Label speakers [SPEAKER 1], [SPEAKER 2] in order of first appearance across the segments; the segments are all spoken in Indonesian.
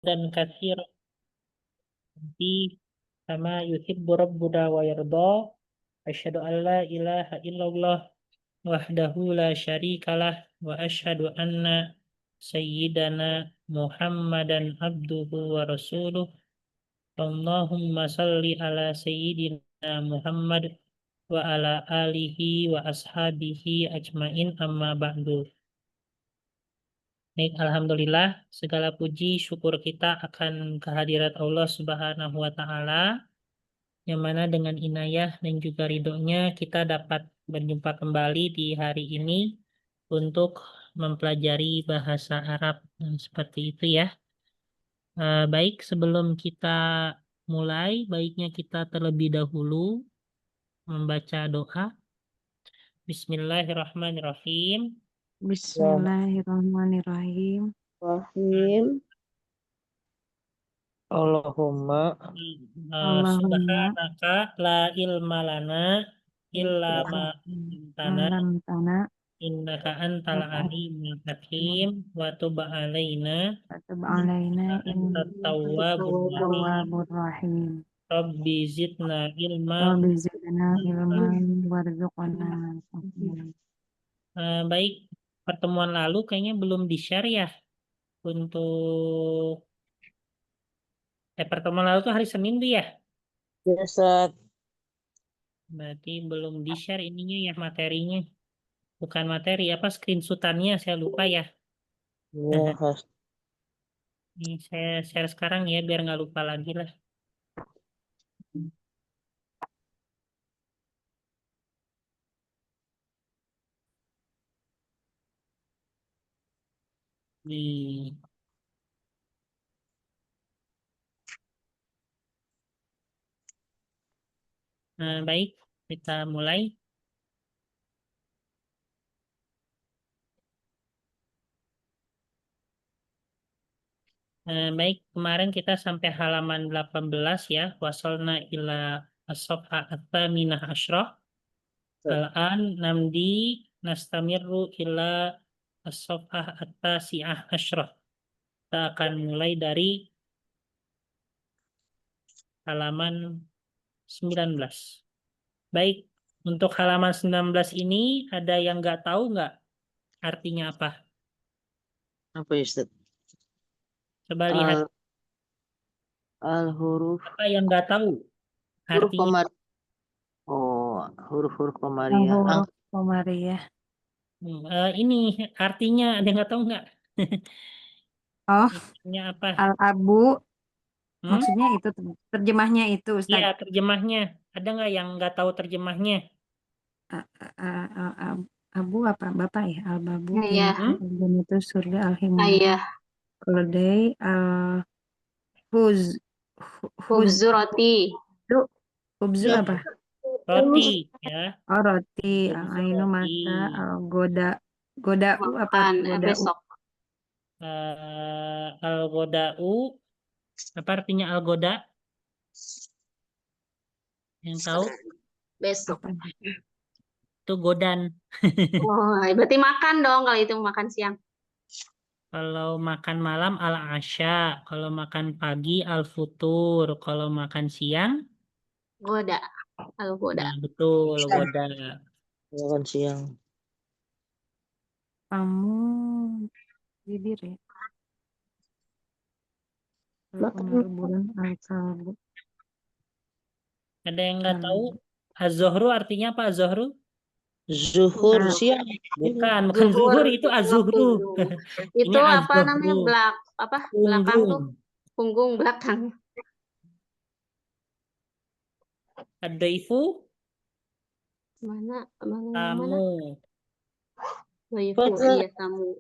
[SPEAKER 1] dan katsiran fi kama yuhibbu rabbuna wa yarda. Asyhadu an la ilaha illallah wahdahu la syarikalah wa asyhadu anna sayyidana Muhammadan abduhu wa rasuluh. Allahumma salli ala sayyidina Muhammad wa ala alihi wa ashabihi ajmain amma ba'du. Baik, alhamdulillah segala puji syukur kita akan kehadirat Allah Subhanahu wa taala yang mana dengan inayah dan juga ridhonya kita dapat berjumpa kembali di hari ini untuk mempelajari bahasa Arab. Seperti itu ya. Baik, sebelum kita mulai, baiknya kita terlebih dahulu membaca doa. Bismillahirrahmanirrahim.
[SPEAKER 2] Bismillahirrahmanirrahim.
[SPEAKER 3] Rahim. Allahumma
[SPEAKER 2] Allahumma
[SPEAKER 1] Subhanaka la ilma lana illa ma tana
[SPEAKER 2] alam tanah
[SPEAKER 1] innaka antal alimul hakim wa tub alaina
[SPEAKER 2] atub alaina
[SPEAKER 1] antat tawwabur rahim.
[SPEAKER 2] tawwabur rahim.
[SPEAKER 1] Rabbi zidna ilma.
[SPEAKER 2] Rabbi zidna ilman warzuqna.
[SPEAKER 1] Baik, pertemuan lalu kayaknya belum di-share ya untuk pertemuan lalu tuh hari Senin tuh ya.
[SPEAKER 3] biasa
[SPEAKER 1] Berarti belum di-share ininya ya materinya. Bukan materi apa screenshotannya saya lupa ya.
[SPEAKER 3] bahas
[SPEAKER 1] Ini saya share sekarang ya biar nggak lupa lagi lah. Nih. Baik, kita mulai. Baik, kemarin kita sampai halaman 18 ya. Wasolna ila as-safha at-thaminah asyrah. Al-an namdi nastamirru ila as-safhah at-tasi'ah asyrah. Kita akan mulai dari halaman 19. Baik, untuk halaman 19 ini ada yang nggak tahu nggak artinya apa?
[SPEAKER 3] apa ya Ustaz?
[SPEAKER 1] Coba lihat
[SPEAKER 3] Al-huruf
[SPEAKER 1] apa yang nggak tahu
[SPEAKER 3] huruf
[SPEAKER 1] artinya.
[SPEAKER 3] komar. Oh, huruf-huruf komariah.
[SPEAKER 2] Huruf komariah.
[SPEAKER 1] Ini artinya ada yang nggak tahu nggak?
[SPEAKER 2] Oh,
[SPEAKER 1] Artinya apa?
[SPEAKER 2] al-abu maksudnya itu terjemahnya itu
[SPEAKER 1] Iya,
[SPEAKER 2] Ustaz.
[SPEAKER 1] terjemahnya. Ada nggak yang nggak tahu terjemahnya?
[SPEAKER 2] Abu apa Bapak ya? Al-babu
[SPEAKER 4] Iya.
[SPEAKER 2] itu surga al-himu.
[SPEAKER 4] Ayah.
[SPEAKER 2] Keledai al-huz
[SPEAKER 4] Khubzu roti.
[SPEAKER 2] Hubzu
[SPEAKER 3] Ya.
[SPEAKER 2] apa?
[SPEAKER 1] Roti, ya.
[SPEAKER 2] Oh, roti.
[SPEAKER 1] Khubzu
[SPEAKER 2] Al-ainu
[SPEAKER 1] roti.
[SPEAKER 2] mata al-goda'u apa?
[SPEAKER 4] Makan
[SPEAKER 2] Goda'u.
[SPEAKER 4] besok.
[SPEAKER 1] Al-goda'u. Apa artinya al-goda? Yang tahu?
[SPEAKER 4] Besok.
[SPEAKER 2] Apa?
[SPEAKER 1] Itu godan.
[SPEAKER 4] Oh, berarti makan dong kalau itu makan siang.
[SPEAKER 1] Kalau makan malam al-asya. Kalau makan pagi al-futur. Kalau makan siang?
[SPEAKER 4] Goda. Kalau goda.
[SPEAKER 1] Nah, betul, goda.
[SPEAKER 3] Makan siang.
[SPEAKER 2] Kamu bibir ya?
[SPEAKER 3] Makan.
[SPEAKER 2] Bulan al-kalbu.
[SPEAKER 1] Ada yang nggak tahu? Az-zuhru artinya apa az-zuhru?
[SPEAKER 3] Zuhur
[SPEAKER 2] Nah.
[SPEAKER 3] siang.
[SPEAKER 1] Bukan zuhur itu az-zuhru.
[SPEAKER 4] Itu
[SPEAKER 1] Ini
[SPEAKER 4] apa namanya?
[SPEAKER 1] az-zuhru.
[SPEAKER 4] Belakang tuh.
[SPEAKER 1] Punggung.
[SPEAKER 4] Punggung belakang.
[SPEAKER 1] Ad-daifu
[SPEAKER 4] Mana? Mana?
[SPEAKER 1] tamu.
[SPEAKER 4] Waifu, iya tamu.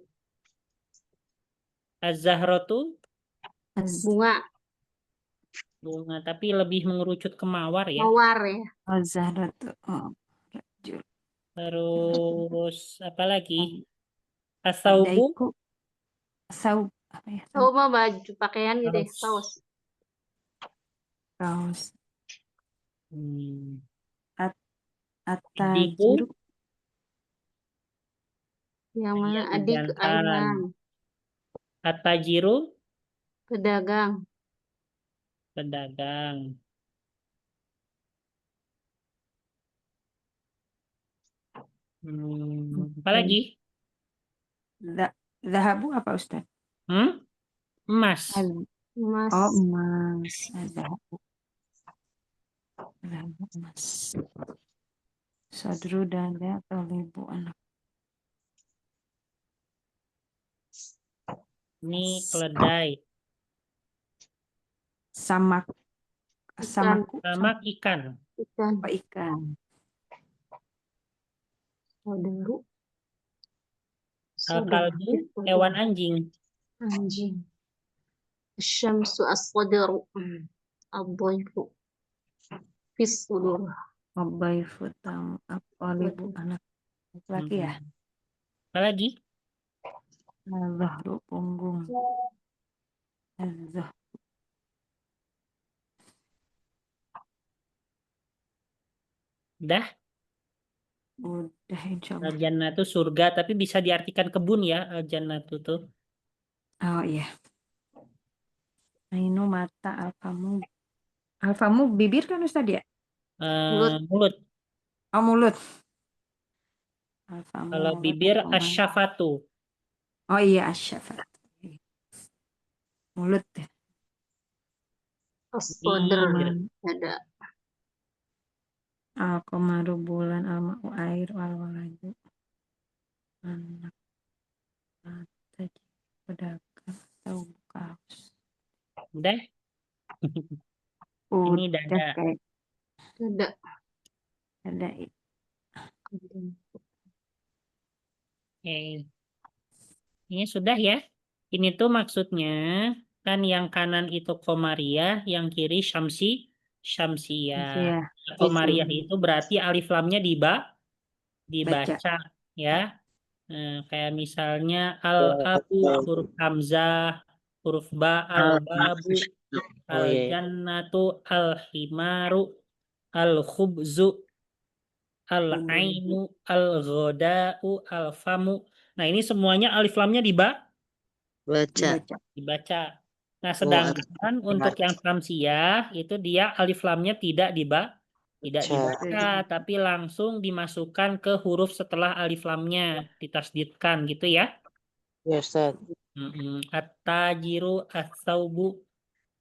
[SPEAKER 1] Az-zahratu
[SPEAKER 4] Bunga.
[SPEAKER 1] bunga, tapi lebih mengerucut ke mawar ya.
[SPEAKER 4] Mawar ya.
[SPEAKER 2] Al-zahratu. Oh.
[SPEAKER 1] Terus apa lagi? As-saubu
[SPEAKER 2] Saub apa ya?
[SPEAKER 4] Oh, mah baju pakaian gitu ya.
[SPEAKER 1] Kaos.
[SPEAKER 4] Kaos.
[SPEAKER 2] Kaos.
[SPEAKER 1] Idiku
[SPEAKER 2] At-tajiru.
[SPEAKER 4] Yang mana?
[SPEAKER 1] iya,
[SPEAKER 4] Adik
[SPEAKER 1] jantan.
[SPEAKER 4] Aiman.
[SPEAKER 1] At-tajiru
[SPEAKER 4] Pedagang.
[SPEAKER 1] Pedagang. Apa lagi?
[SPEAKER 2] Zahabu apa Ustaz?
[SPEAKER 1] Emas.
[SPEAKER 4] Emas.
[SPEAKER 2] Oh, emas. Zahabu. Zahabu, emas. Sadru dan talibu anak.
[SPEAKER 1] Ini keledai.
[SPEAKER 2] Samak. Samaku.
[SPEAKER 1] Samak ikan.
[SPEAKER 4] Ikan.
[SPEAKER 2] Apa ikan?
[SPEAKER 4] Saudaru.
[SPEAKER 1] Al-kalbu hewan anjing.
[SPEAKER 4] Anjing. Syamsu as-sadaru. Ad-dhaifu. Fis sudur.
[SPEAKER 2] Mabaifu tamu. Talibu anak. Laki ya?
[SPEAKER 1] Apa lagi?
[SPEAKER 2] Zahru punggung. Zah.
[SPEAKER 1] Udah.
[SPEAKER 2] Udah insya Allah.
[SPEAKER 1] Al-jannah itu surga, tapi bisa diartikan kebun ya. Al-jannah itu tuh.
[SPEAKER 2] Oh iya. Ainu mata alfamu. Alfamu bibir kan Ustaz ya?
[SPEAKER 1] Mulut.
[SPEAKER 2] Oh mulut. Alfamu
[SPEAKER 1] Kalau
[SPEAKER 2] mulut,
[SPEAKER 1] bibir
[SPEAKER 2] alfamu.
[SPEAKER 1] asyafatu.
[SPEAKER 2] Oh iya asyafat. Mulut ya.
[SPEAKER 4] As-sadr.
[SPEAKER 1] Bibir.
[SPEAKER 4] Ada.
[SPEAKER 2] Al-qamaru bulan, al-ma'u air, al-waladu anak, tadi pedagang atau kaos.
[SPEAKER 1] Udah. Ini dada.
[SPEAKER 2] Kayak
[SPEAKER 4] Ada.
[SPEAKER 2] ada
[SPEAKER 1] Oke. Ini sudah ya. Ini tuh maksudnya kan yang kanan itu komariah, yang kiri syamsiyah.
[SPEAKER 2] ya.
[SPEAKER 1] Komariah itu berarti alif lamnya dibaca
[SPEAKER 2] Baca.
[SPEAKER 1] ya. Kayak misalnya al-abu huruf hamzah, huruf ba al-babu,
[SPEAKER 3] Oh iya.
[SPEAKER 1] al-jannatu, al-himaru, al-khubzu, al-ainu, al-ghoda'u, al-famu. Nah, ini semuanya alif lamnya
[SPEAKER 3] Baca.
[SPEAKER 1] dibaca. Nah,
[SPEAKER 3] Oh,
[SPEAKER 1] sedangkan untuk yang samsiah itu dia alif lamnya tidak dibaca, tapi langsung dimasukkan ke huruf setelah alif lamnya, ditasdidkan gitu ya.
[SPEAKER 3] Ya Ustaz.
[SPEAKER 1] At-tajiru, as-saubu,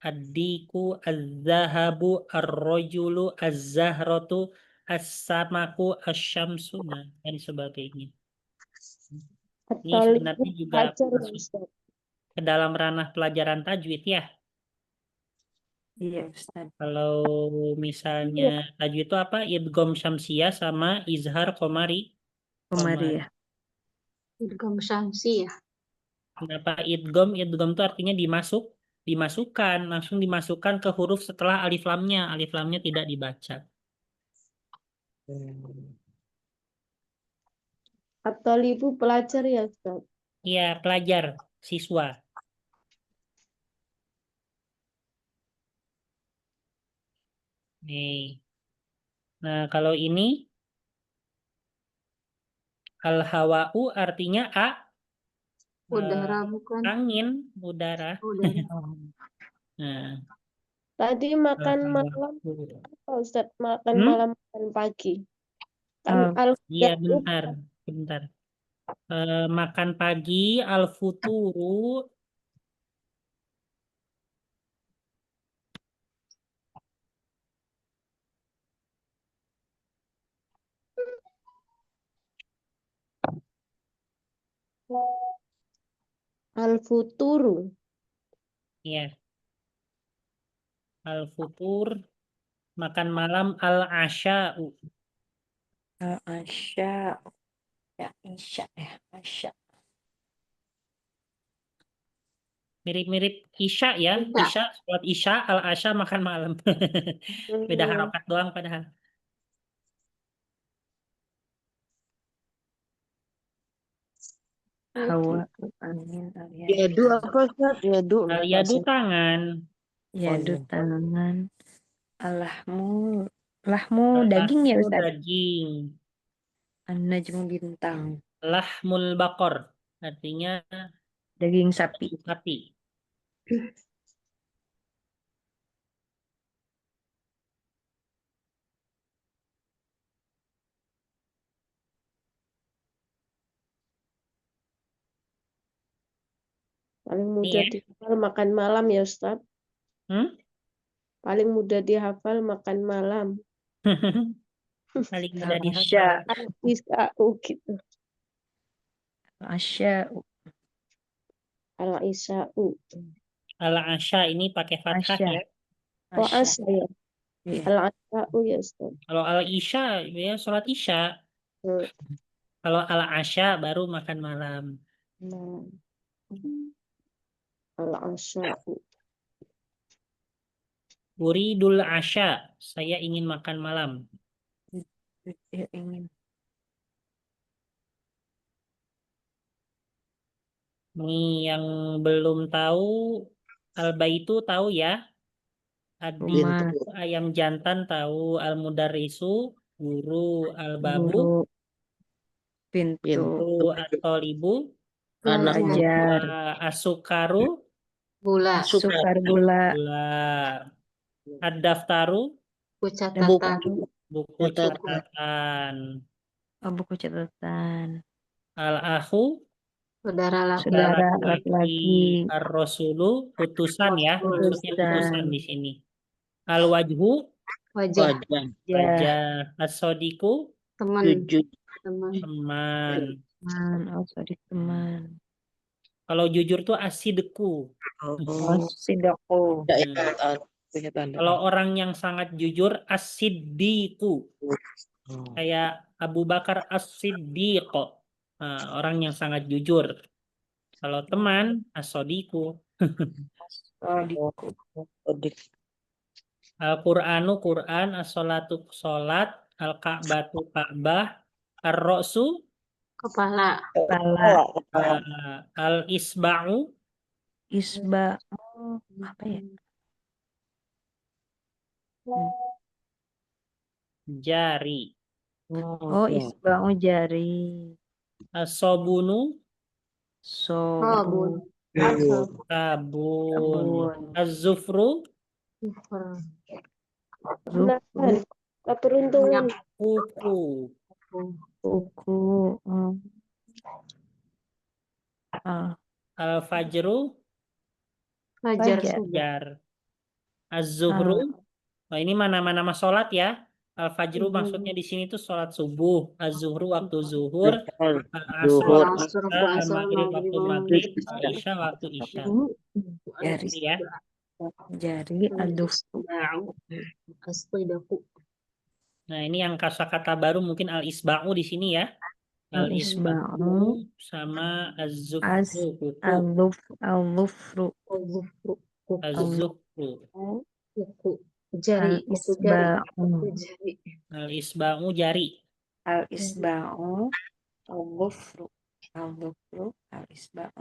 [SPEAKER 1] ad-diku, az-zahabu, ar-rajulu, az-zahratu, as-samaku, asyamsu, dan sebagainya. Ini sebenarnya juga masuk ke dalam ranah pelajaran tajwid ya.
[SPEAKER 2] Iya Ustaz.
[SPEAKER 1] Kalau misalnya tajwid itu apa? Idgham syamsiyah sama izhar
[SPEAKER 2] Komari ya.
[SPEAKER 4] Idgham syamsi ya.
[SPEAKER 1] Kenapa idgham? Idgham itu artinya dimasukkan, langsung dimasukkan ke huruf setelah alif lamnya. Alif lamnya tidak dibaca.
[SPEAKER 5] At-thalibu pelajar ya Ustaz.
[SPEAKER 1] Iya, pelajar, siswa. Nih. Nah, kalau ini al-hawa'u artinya
[SPEAKER 4] Udara bukan.
[SPEAKER 1] angin, udara.
[SPEAKER 4] Udara.
[SPEAKER 1] Nah,
[SPEAKER 5] Tadi makan malam
[SPEAKER 1] al-hawa'u.
[SPEAKER 5] apa Ustaz? Makan
[SPEAKER 1] Hmm?
[SPEAKER 5] malam makan pagi. Kan
[SPEAKER 1] Iya,
[SPEAKER 5] al-ghada'u
[SPEAKER 1] bentar. Makan pagi, al-futuru,
[SPEAKER 5] al-futuru.
[SPEAKER 1] ya, al-futur, makan malam, al-asya'u.
[SPEAKER 2] Asya. Ya, isya ya. Asya.
[SPEAKER 1] Mirip-mirip isya ya,
[SPEAKER 4] Isya.
[SPEAKER 1] isya, sholat isya, al-asya makan malam. Beda harokat doang padahal.
[SPEAKER 2] Hawa. Angin.
[SPEAKER 3] Yadu apa Ustaz? Yadu.
[SPEAKER 1] Al-yadu tangan,
[SPEAKER 2] Yadu
[SPEAKER 3] iya.
[SPEAKER 2] tangan. Lahmu daging ya
[SPEAKER 1] al-aslu
[SPEAKER 2] Ustaz.
[SPEAKER 1] daging,
[SPEAKER 2] An-najmu bintang.
[SPEAKER 1] lahmul bakor, artinya
[SPEAKER 2] Daging sapi.
[SPEAKER 1] sapi.
[SPEAKER 5] Paling
[SPEAKER 1] Ini
[SPEAKER 5] mudah
[SPEAKER 1] ya.
[SPEAKER 5] dihafal makan malam ya Ustaz.
[SPEAKER 1] Hmm?
[SPEAKER 5] Paling mudah dihafal makan malam.
[SPEAKER 1] Paling mudah dihafal.
[SPEAKER 2] Asya.
[SPEAKER 5] Al-Isa'u gitu.
[SPEAKER 2] Asya.
[SPEAKER 5] Al-Isa'u.
[SPEAKER 1] Al-asya ini pakai fathah
[SPEAKER 2] Asya.
[SPEAKER 1] ya.
[SPEAKER 5] Oh
[SPEAKER 2] Asya.
[SPEAKER 5] asa ya.
[SPEAKER 2] Iya.
[SPEAKER 5] Al-Isa'u ya Ustaz.
[SPEAKER 1] Kalau al-isya ya sholat isya.
[SPEAKER 5] Hmm.
[SPEAKER 1] Kalau al-asya baru makan malam.
[SPEAKER 5] Nah. Al-Asa'u.
[SPEAKER 1] Uridul asya. Saya ingin makan malam.
[SPEAKER 2] Dia ingin.
[SPEAKER 1] Nih yang belum tahu al-baitu tahu ya. Adin
[SPEAKER 2] Rumah.
[SPEAKER 1] ayam jantan tahu. Al-mudarrisu guru. Al-babu
[SPEAKER 2] Guru. Pintu.
[SPEAKER 1] guru. At-tolibu
[SPEAKER 3] Anak
[SPEAKER 2] Belajar.
[SPEAKER 1] asukaru
[SPEAKER 4] Gula,
[SPEAKER 2] Sukar gula.
[SPEAKER 1] gula. Ad-daftaru
[SPEAKER 4] buku
[SPEAKER 3] buku
[SPEAKER 4] catatan,
[SPEAKER 1] buku
[SPEAKER 3] catatan.
[SPEAKER 1] catatan.
[SPEAKER 2] Oh, buku catatan.
[SPEAKER 1] Al-akhu
[SPEAKER 4] saudara laki,
[SPEAKER 2] Saudara
[SPEAKER 1] laki-laki.
[SPEAKER 2] laki-laki.
[SPEAKER 1] Ar-rasulu utusan ya. Maksudnya utusan
[SPEAKER 2] Utusan.
[SPEAKER 1] di sini. Al-wajhu
[SPEAKER 4] wajah,
[SPEAKER 3] Wajah.
[SPEAKER 2] Ya.
[SPEAKER 1] wajah. As-sodiku
[SPEAKER 4] teman,
[SPEAKER 3] Jujur.
[SPEAKER 4] teman,
[SPEAKER 1] teman.
[SPEAKER 2] Teman. Oh, sorry, teman.
[SPEAKER 1] Kalau jujur tuh asideku.
[SPEAKER 2] Oh,
[SPEAKER 3] Oh.
[SPEAKER 2] sidaku.
[SPEAKER 3] Ya,
[SPEAKER 1] Hmm.
[SPEAKER 3] ya, punya tanda.
[SPEAKER 1] Kalau orang yang sangat jujur as-siddiqu.
[SPEAKER 3] Oh.
[SPEAKER 1] Kayak Abu Bakar as-siddiq. Nah, orang yang sangat jujur. Kalau teman as-sodiku.
[SPEAKER 2] Sodiku.
[SPEAKER 3] Odik.
[SPEAKER 1] Al-Qur'anu Qur'an, as-sholatu sholat, al-ka'batu ka'bah, ar-ra'su
[SPEAKER 4] kepala,
[SPEAKER 2] Kepala.
[SPEAKER 1] al-isba'u
[SPEAKER 2] Isba. Oh, apa ya?
[SPEAKER 1] jari,
[SPEAKER 2] Oh,
[SPEAKER 3] ya.
[SPEAKER 2] isba'u jari.
[SPEAKER 1] as-sobunu
[SPEAKER 4] sabun,
[SPEAKER 3] Jujur.
[SPEAKER 1] sabun,
[SPEAKER 2] Sabun.
[SPEAKER 1] az-zufru
[SPEAKER 4] Super.
[SPEAKER 5] Kemenangan. Keberuntungan.
[SPEAKER 1] kuku,
[SPEAKER 2] Buku.
[SPEAKER 1] al-fajru
[SPEAKER 4] Fajar
[SPEAKER 2] Fajar.
[SPEAKER 4] subuh,
[SPEAKER 1] jar, az-zuhru. Oh, ini nama-nama sholat ya. Al-fajru maksudnya di sini tuh sholat subuh, az-zuhru waktu zuhur, al-asru
[SPEAKER 3] Zuhur.
[SPEAKER 1] waktu
[SPEAKER 4] Asar,
[SPEAKER 1] asar,
[SPEAKER 4] asar,
[SPEAKER 1] al-maghrib waktu
[SPEAKER 4] maghrib,
[SPEAKER 1] maghrib, al-isya waktu isya.
[SPEAKER 2] Jari.
[SPEAKER 1] Itu ya.
[SPEAKER 2] Jari. Aduf.
[SPEAKER 4] As-sidaku,
[SPEAKER 1] Nah, ini yang kosakata baru mungkin al-isba'u di sini ya.
[SPEAKER 2] Al-isba'u.
[SPEAKER 1] Sama az-zufru,
[SPEAKER 2] As.
[SPEAKER 1] kuku.
[SPEAKER 2] Al-lufru.
[SPEAKER 4] al-zufru, kuku,
[SPEAKER 1] Az-zufru.
[SPEAKER 4] kuku, jari, kuku jari,
[SPEAKER 2] Al-isba'u.
[SPEAKER 4] kuku jari,
[SPEAKER 1] Al-isba'u jari.
[SPEAKER 2] Al-isba'u. Al-lufru. Al-lufru. Al-isba'u.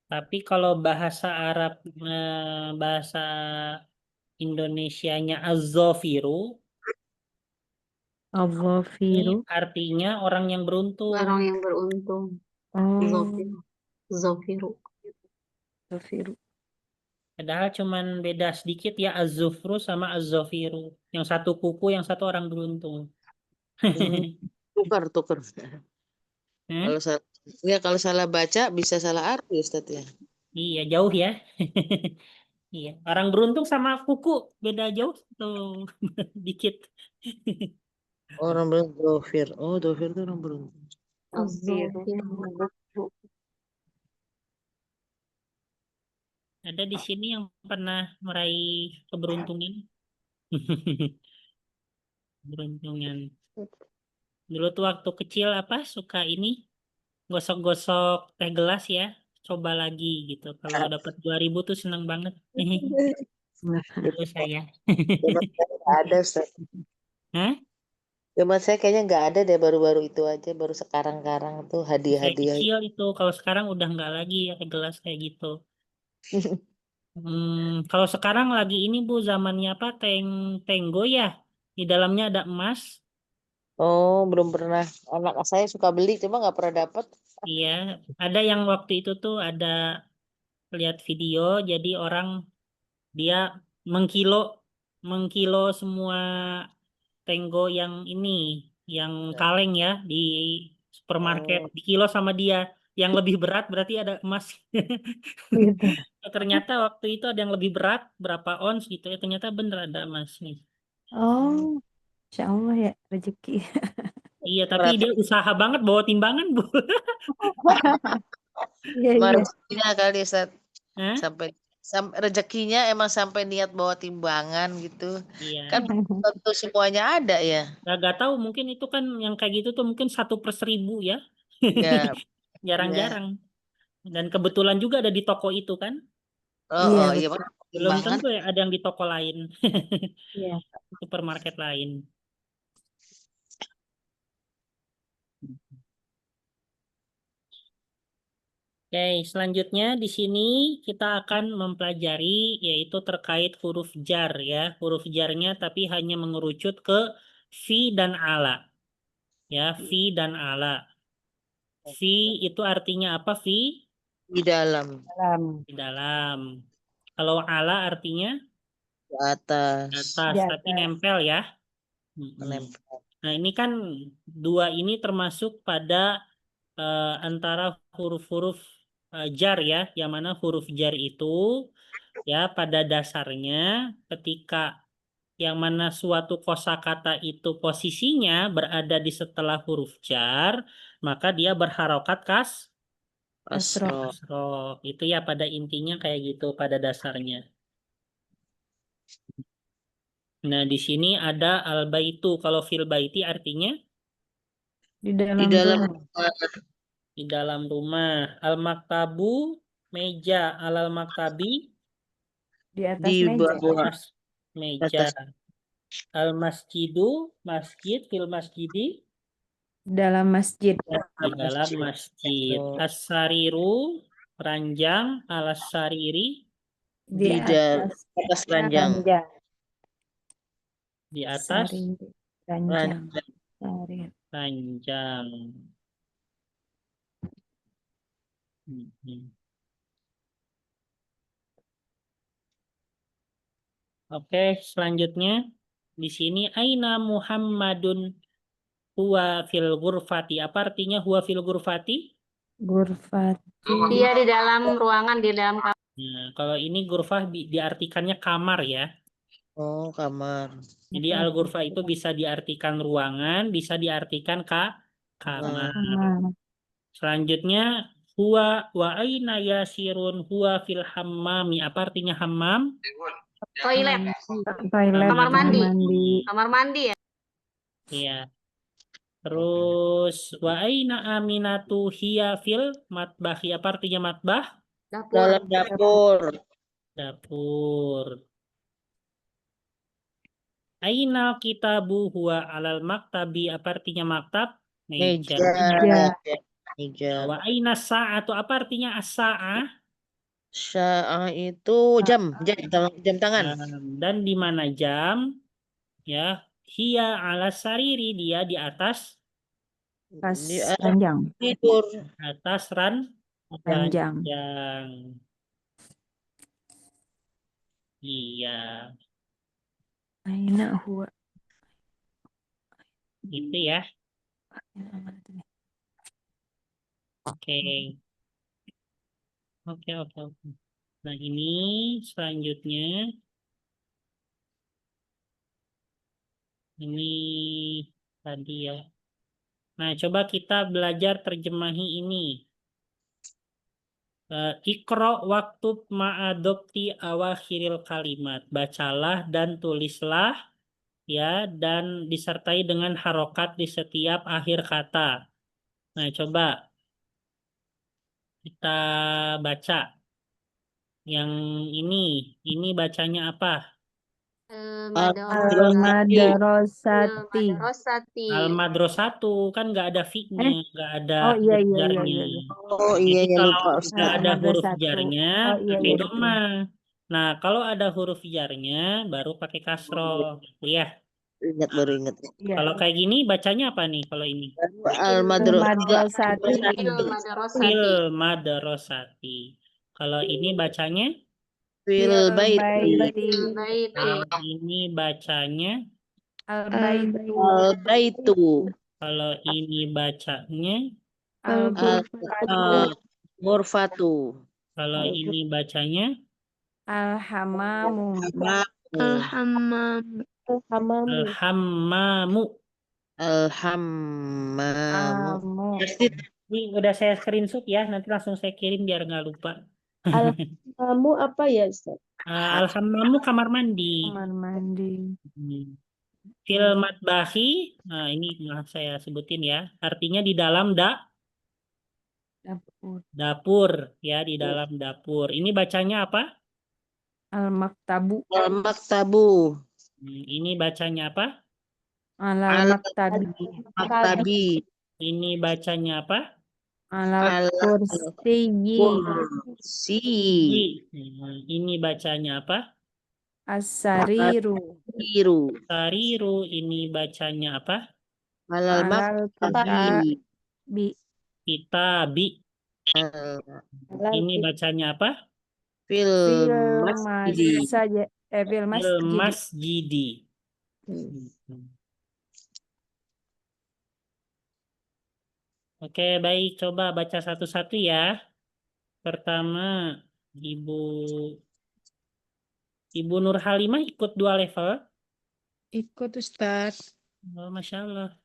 [SPEAKER 1] Tapi kalau bahasa Arab, bahasa Indonesianya az-zafiru, ini
[SPEAKER 2] Al-ghafiru.
[SPEAKER 1] artinya orang yang beruntung.
[SPEAKER 4] orang yang beruntung,
[SPEAKER 2] Oh,
[SPEAKER 4] zofiru, zofiru,
[SPEAKER 2] ghafiru.
[SPEAKER 1] Padahal cuman beda sedikit ya az-zufru sama az-zafiru. Yang satu kuku, yang satu orang beruntung.
[SPEAKER 3] Tukar.
[SPEAKER 1] Hmm?
[SPEAKER 3] Kalau salah, ya kalau salah baca bisa salah arti Ustaz ya.
[SPEAKER 1] Iya, jauh ya. Iya, orang beruntung sama kuku beda jauh tuh dikit.
[SPEAKER 3] Orang bilang dofir. Oh, dofir itu orang beruntung.
[SPEAKER 2] Ghafiru.
[SPEAKER 4] zofiru,
[SPEAKER 1] Ada di sini yang pernah meraih keberuntungan. Keberuntungan. Dulu tuh waktu kecil suka ini gosok-gosok teh gelas ya. Coba lagi gitu. Kalau dapat 2000 tuh seneng banget. Dulu saya.
[SPEAKER 3] Zaman saya nggak ada Ustaz.
[SPEAKER 1] Hah?
[SPEAKER 3] Zaman saya kayaknya nggak ada deh, baru-baru itu aja, baru sekarang tuh
[SPEAKER 1] Saya
[SPEAKER 3] hadiah-hadiah.
[SPEAKER 1] kecil itu. Kalau sekarang udah nggak lagi ya teh gelas kayak gitu. Kalau sekarang lagi ini Bu zamannya apa? Tenggo ya. Di dalamnya ada emas.
[SPEAKER 3] Oh, belum pernah. Anak saya suka beli, cuma nggak pernah dapat.
[SPEAKER 1] Iya, ada yang waktu itu tuh ada lihat video. Jadi orang dia mengkilo semua Tenggo yang ini, yang
[SPEAKER 3] Ya.
[SPEAKER 1] kaleng ya di supermarket,
[SPEAKER 3] Oh,
[SPEAKER 1] di kilo sama dia. Yang lebih berat berarti ada emas.
[SPEAKER 2] Gitu.
[SPEAKER 1] Ternyata waktu itu ada yang lebih berat, berapa ons gitu ya. Ternyata bener ada emas nih.
[SPEAKER 2] Oh, Insya Allah ya rezeki.
[SPEAKER 1] Iya, tapi
[SPEAKER 3] berapa
[SPEAKER 1] dia usaha banget bawa timbangan, Bu.
[SPEAKER 2] Iya,
[SPEAKER 3] emang
[SPEAKER 2] iya.
[SPEAKER 3] rezekinya kali Ustaz?
[SPEAKER 1] Hah?
[SPEAKER 3] Sampai rezekinya emang sampai niat bawa timbangan gitu.
[SPEAKER 1] Iya.
[SPEAKER 3] Kan tentu semuanya ada ya.
[SPEAKER 1] Gak tahu, mungkin itu kan yang kayak gitu tuh mungkin 1/1000 ya.
[SPEAKER 3] Ya, ya.
[SPEAKER 1] Jarang-jarang. Dan kebetulan juga ada di toko itu kan.
[SPEAKER 3] Oh,
[SPEAKER 2] Iya,
[SPEAKER 3] oh, iya
[SPEAKER 2] betul.
[SPEAKER 3] Pak.
[SPEAKER 1] Belum
[SPEAKER 3] Timbangan.
[SPEAKER 1] tentu ya ada yang di toko lain.
[SPEAKER 2] Iya.
[SPEAKER 1] Supermarket lain. Oke, selanjutnya di sini kita akan mempelajari yaitu terkait huruf jar ya. Huruf jarnya tapi hanya mengerucut ke fi dan ala. Ya, fi dan ala. Fi itu artinya apa, fi?
[SPEAKER 3] Di dalam,
[SPEAKER 2] Dalam.
[SPEAKER 1] Di dalam. Kalau ala artinya
[SPEAKER 3] di
[SPEAKER 1] di
[SPEAKER 3] atas,
[SPEAKER 1] atas,
[SPEAKER 2] Di
[SPEAKER 1] tapi
[SPEAKER 2] atas.
[SPEAKER 1] nempel ya. Mm-mm.
[SPEAKER 3] menempel.
[SPEAKER 1] Nah, ini kan dua ini termasuk pada antara huruf-huruf jar ya, yang mana huruf jar itu ya pada dasarnya ketika yang mana suatu kosakata itu posisinya berada di setelah huruf jar, maka dia berharokat
[SPEAKER 2] Kasroh.
[SPEAKER 3] Kasroh.
[SPEAKER 1] kasroh. Itu ya pada intinya kayak gitu pada dasarnya. Nah, di sini ada al-baitu. Kalau fil baiti artinya
[SPEAKER 2] Di
[SPEAKER 3] Di
[SPEAKER 2] dalam
[SPEAKER 3] dalam
[SPEAKER 2] rumah.
[SPEAKER 1] di dalam rumah. Al-maktabu meja, alal maktabi
[SPEAKER 2] Di atas
[SPEAKER 3] di
[SPEAKER 2] meja.
[SPEAKER 3] bawah
[SPEAKER 1] atas meja.
[SPEAKER 3] atas
[SPEAKER 1] Al-masjidu masjid fil masjidi
[SPEAKER 2] Dalam masjid.
[SPEAKER 1] di dalam
[SPEAKER 3] masjid.
[SPEAKER 1] masjid.
[SPEAKER 3] Oh,
[SPEAKER 1] As-sariru ranjang alas-sariri
[SPEAKER 2] Di
[SPEAKER 3] di
[SPEAKER 2] atas
[SPEAKER 3] atas ranjang.
[SPEAKER 2] ranjang.
[SPEAKER 1] di atas
[SPEAKER 2] Sari. Ranjang.
[SPEAKER 3] Ranjang.
[SPEAKER 2] Sari.
[SPEAKER 1] ranjang. Mhm. Oke, selanjutnya di sini aina Muhammadun huwa fil ghurfati. Apa artinya huwa fil ghurfati?
[SPEAKER 2] Gurfati.
[SPEAKER 4] Dia di dalam ruangan, di dalam kamar.
[SPEAKER 1] Nah, kalau ini ghurfah diartikannya kamar ya.
[SPEAKER 3] Oh, kamar.
[SPEAKER 1] Jadi al-ghurfah itu bisa diartikan ruangan, bisa diartikan kamar.
[SPEAKER 2] Kamar.
[SPEAKER 1] Selanjutnya huwa wa aina yasirun huwa fil hammami. Apa artinya hammam?
[SPEAKER 4] Toilet,
[SPEAKER 2] Toilet.
[SPEAKER 4] Kamar mandi.
[SPEAKER 2] Mandi.
[SPEAKER 4] kamar mandi ya.
[SPEAKER 1] Iya. Terus wa aina aminatu hiya fil matbahi. Apa artinya matbah?
[SPEAKER 4] Dapur.
[SPEAKER 3] Dalam dapur.
[SPEAKER 1] Dapur. Aina kitabu huwa alal maktabi. Apa artinya maktab? Meja.
[SPEAKER 3] Meja. Meja.
[SPEAKER 1] Wa aina sa'atu. Apa artinya as-sa'ah?
[SPEAKER 3] Sya'ah itu jam tangan.
[SPEAKER 1] Dan di mana jam? Ya, hiya ala sariri, dia di atas
[SPEAKER 2] Pas
[SPEAKER 3] Di atas
[SPEAKER 2] ranjang.
[SPEAKER 3] tidur.
[SPEAKER 2] Ranjang.
[SPEAKER 1] ranjang. Iya,
[SPEAKER 2] Aina huwa.
[SPEAKER 1] gitu ya. Oke. Oke. Nah, ini selanjutnya. Ini tadi ya. Nah, coba kita belajar terjemahi ini. Ikro waktu ma'adopti awakhiril kalimat. Bacalah dan tulislah ya dan disertai dengan harokat di setiap akhir kata. Nah, coba kita baca yang ini bacanya apa?
[SPEAKER 2] Al-madrasati.
[SPEAKER 4] Madrasati.
[SPEAKER 1] Al-madrasatu kan nggak ada fi-nya, nggak ada
[SPEAKER 2] Oh iya
[SPEAKER 1] huruf
[SPEAKER 2] iya iya
[SPEAKER 1] jarnya.
[SPEAKER 2] iya. Iya.
[SPEAKER 3] Oh iya
[SPEAKER 1] Jadi
[SPEAKER 3] ya
[SPEAKER 1] kalau
[SPEAKER 3] lupa Ustaz.
[SPEAKER 1] nggak ada huruf
[SPEAKER 2] Al-madrasatu.
[SPEAKER 1] jarnya,
[SPEAKER 2] Oh iya
[SPEAKER 1] pakai
[SPEAKER 2] iya betul.
[SPEAKER 1] doma. Nah, kalau ada huruf jarnya, baru pakai kasroh, gitu ya.
[SPEAKER 3] Baru ingat.
[SPEAKER 2] Iya.
[SPEAKER 1] Kalau kayak gini bacanya apa nih? Kalau ini
[SPEAKER 2] Al-madrasati.
[SPEAKER 1] fil madrasati. Kalau ini bacanya,
[SPEAKER 3] Fil baiti.
[SPEAKER 2] Baiti.
[SPEAKER 4] Baiti.
[SPEAKER 1] ini bacanya
[SPEAKER 2] Al-baitu.
[SPEAKER 3] Al-baitu.
[SPEAKER 1] Kalau ini bacanya,
[SPEAKER 5] Al-ghurfatu.
[SPEAKER 3] Al-ghurfatu.
[SPEAKER 1] kalau ini bacanya,
[SPEAKER 2] Al-hamamu.
[SPEAKER 3] Al-hamamu.
[SPEAKER 5] Al-hammam. Al-hammamu.
[SPEAKER 1] al-hammamu.
[SPEAKER 3] Al-hammamu.
[SPEAKER 2] Amu.
[SPEAKER 3] Yasid.
[SPEAKER 1] Ini udah saya screenshot ya, nanti langsung saya kirim biar nggak lupa.
[SPEAKER 5] Al-hammamu apa ya, Ustaz?
[SPEAKER 1] Al-hammamu kamar mandi.
[SPEAKER 2] Kamar mandi.
[SPEAKER 1] Hmm. Fil matbahi, nah ini saya sebutin ya, artinya di dalam
[SPEAKER 2] Dapur.
[SPEAKER 1] dapur, ya di dalam dapur. Ini bacanya apa?
[SPEAKER 2] Al-maktabu.
[SPEAKER 3] Al-maktabu.
[SPEAKER 1] Ini bacanya apa?
[SPEAKER 2] Al-maktabi.
[SPEAKER 3] Al-maktabi.
[SPEAKER 1] Ini bacanya apa?
[SPEAKER 2] Al-kursiyyi.
[SPEAKER 3] Al-kursi.
[SPEAKER 1] Ini bacanya apa?
[SPEAKER 2] As-sariru.
[SPEAKER 3] Biru.
[SPEAKER 1] Sariru, ini bacanya apa?
[SPEAKER 3] Al-maktabi.
[SPEAKER 2] Bi.
[SPEAKER 1] Kitabi. Ini bacanya apa?
[SPEAKER 3] Fil
[SPEAKER 2] Fil
[SPEAKER 3] masjidi.
[SPEAKER 2] masjid. Fil
[SPEAKER 1] Fil
[SPEAKER 2] masjid.
[SPEAKER 1] masjidi. Oke, baik. Coba baca satu-satu ya. Pertama, Ibu Nur Halimah ikut 2 level.
[SPEAKER 6] Ikut Ustaz.
[SPEAKER 1] Oh, Masya Allah.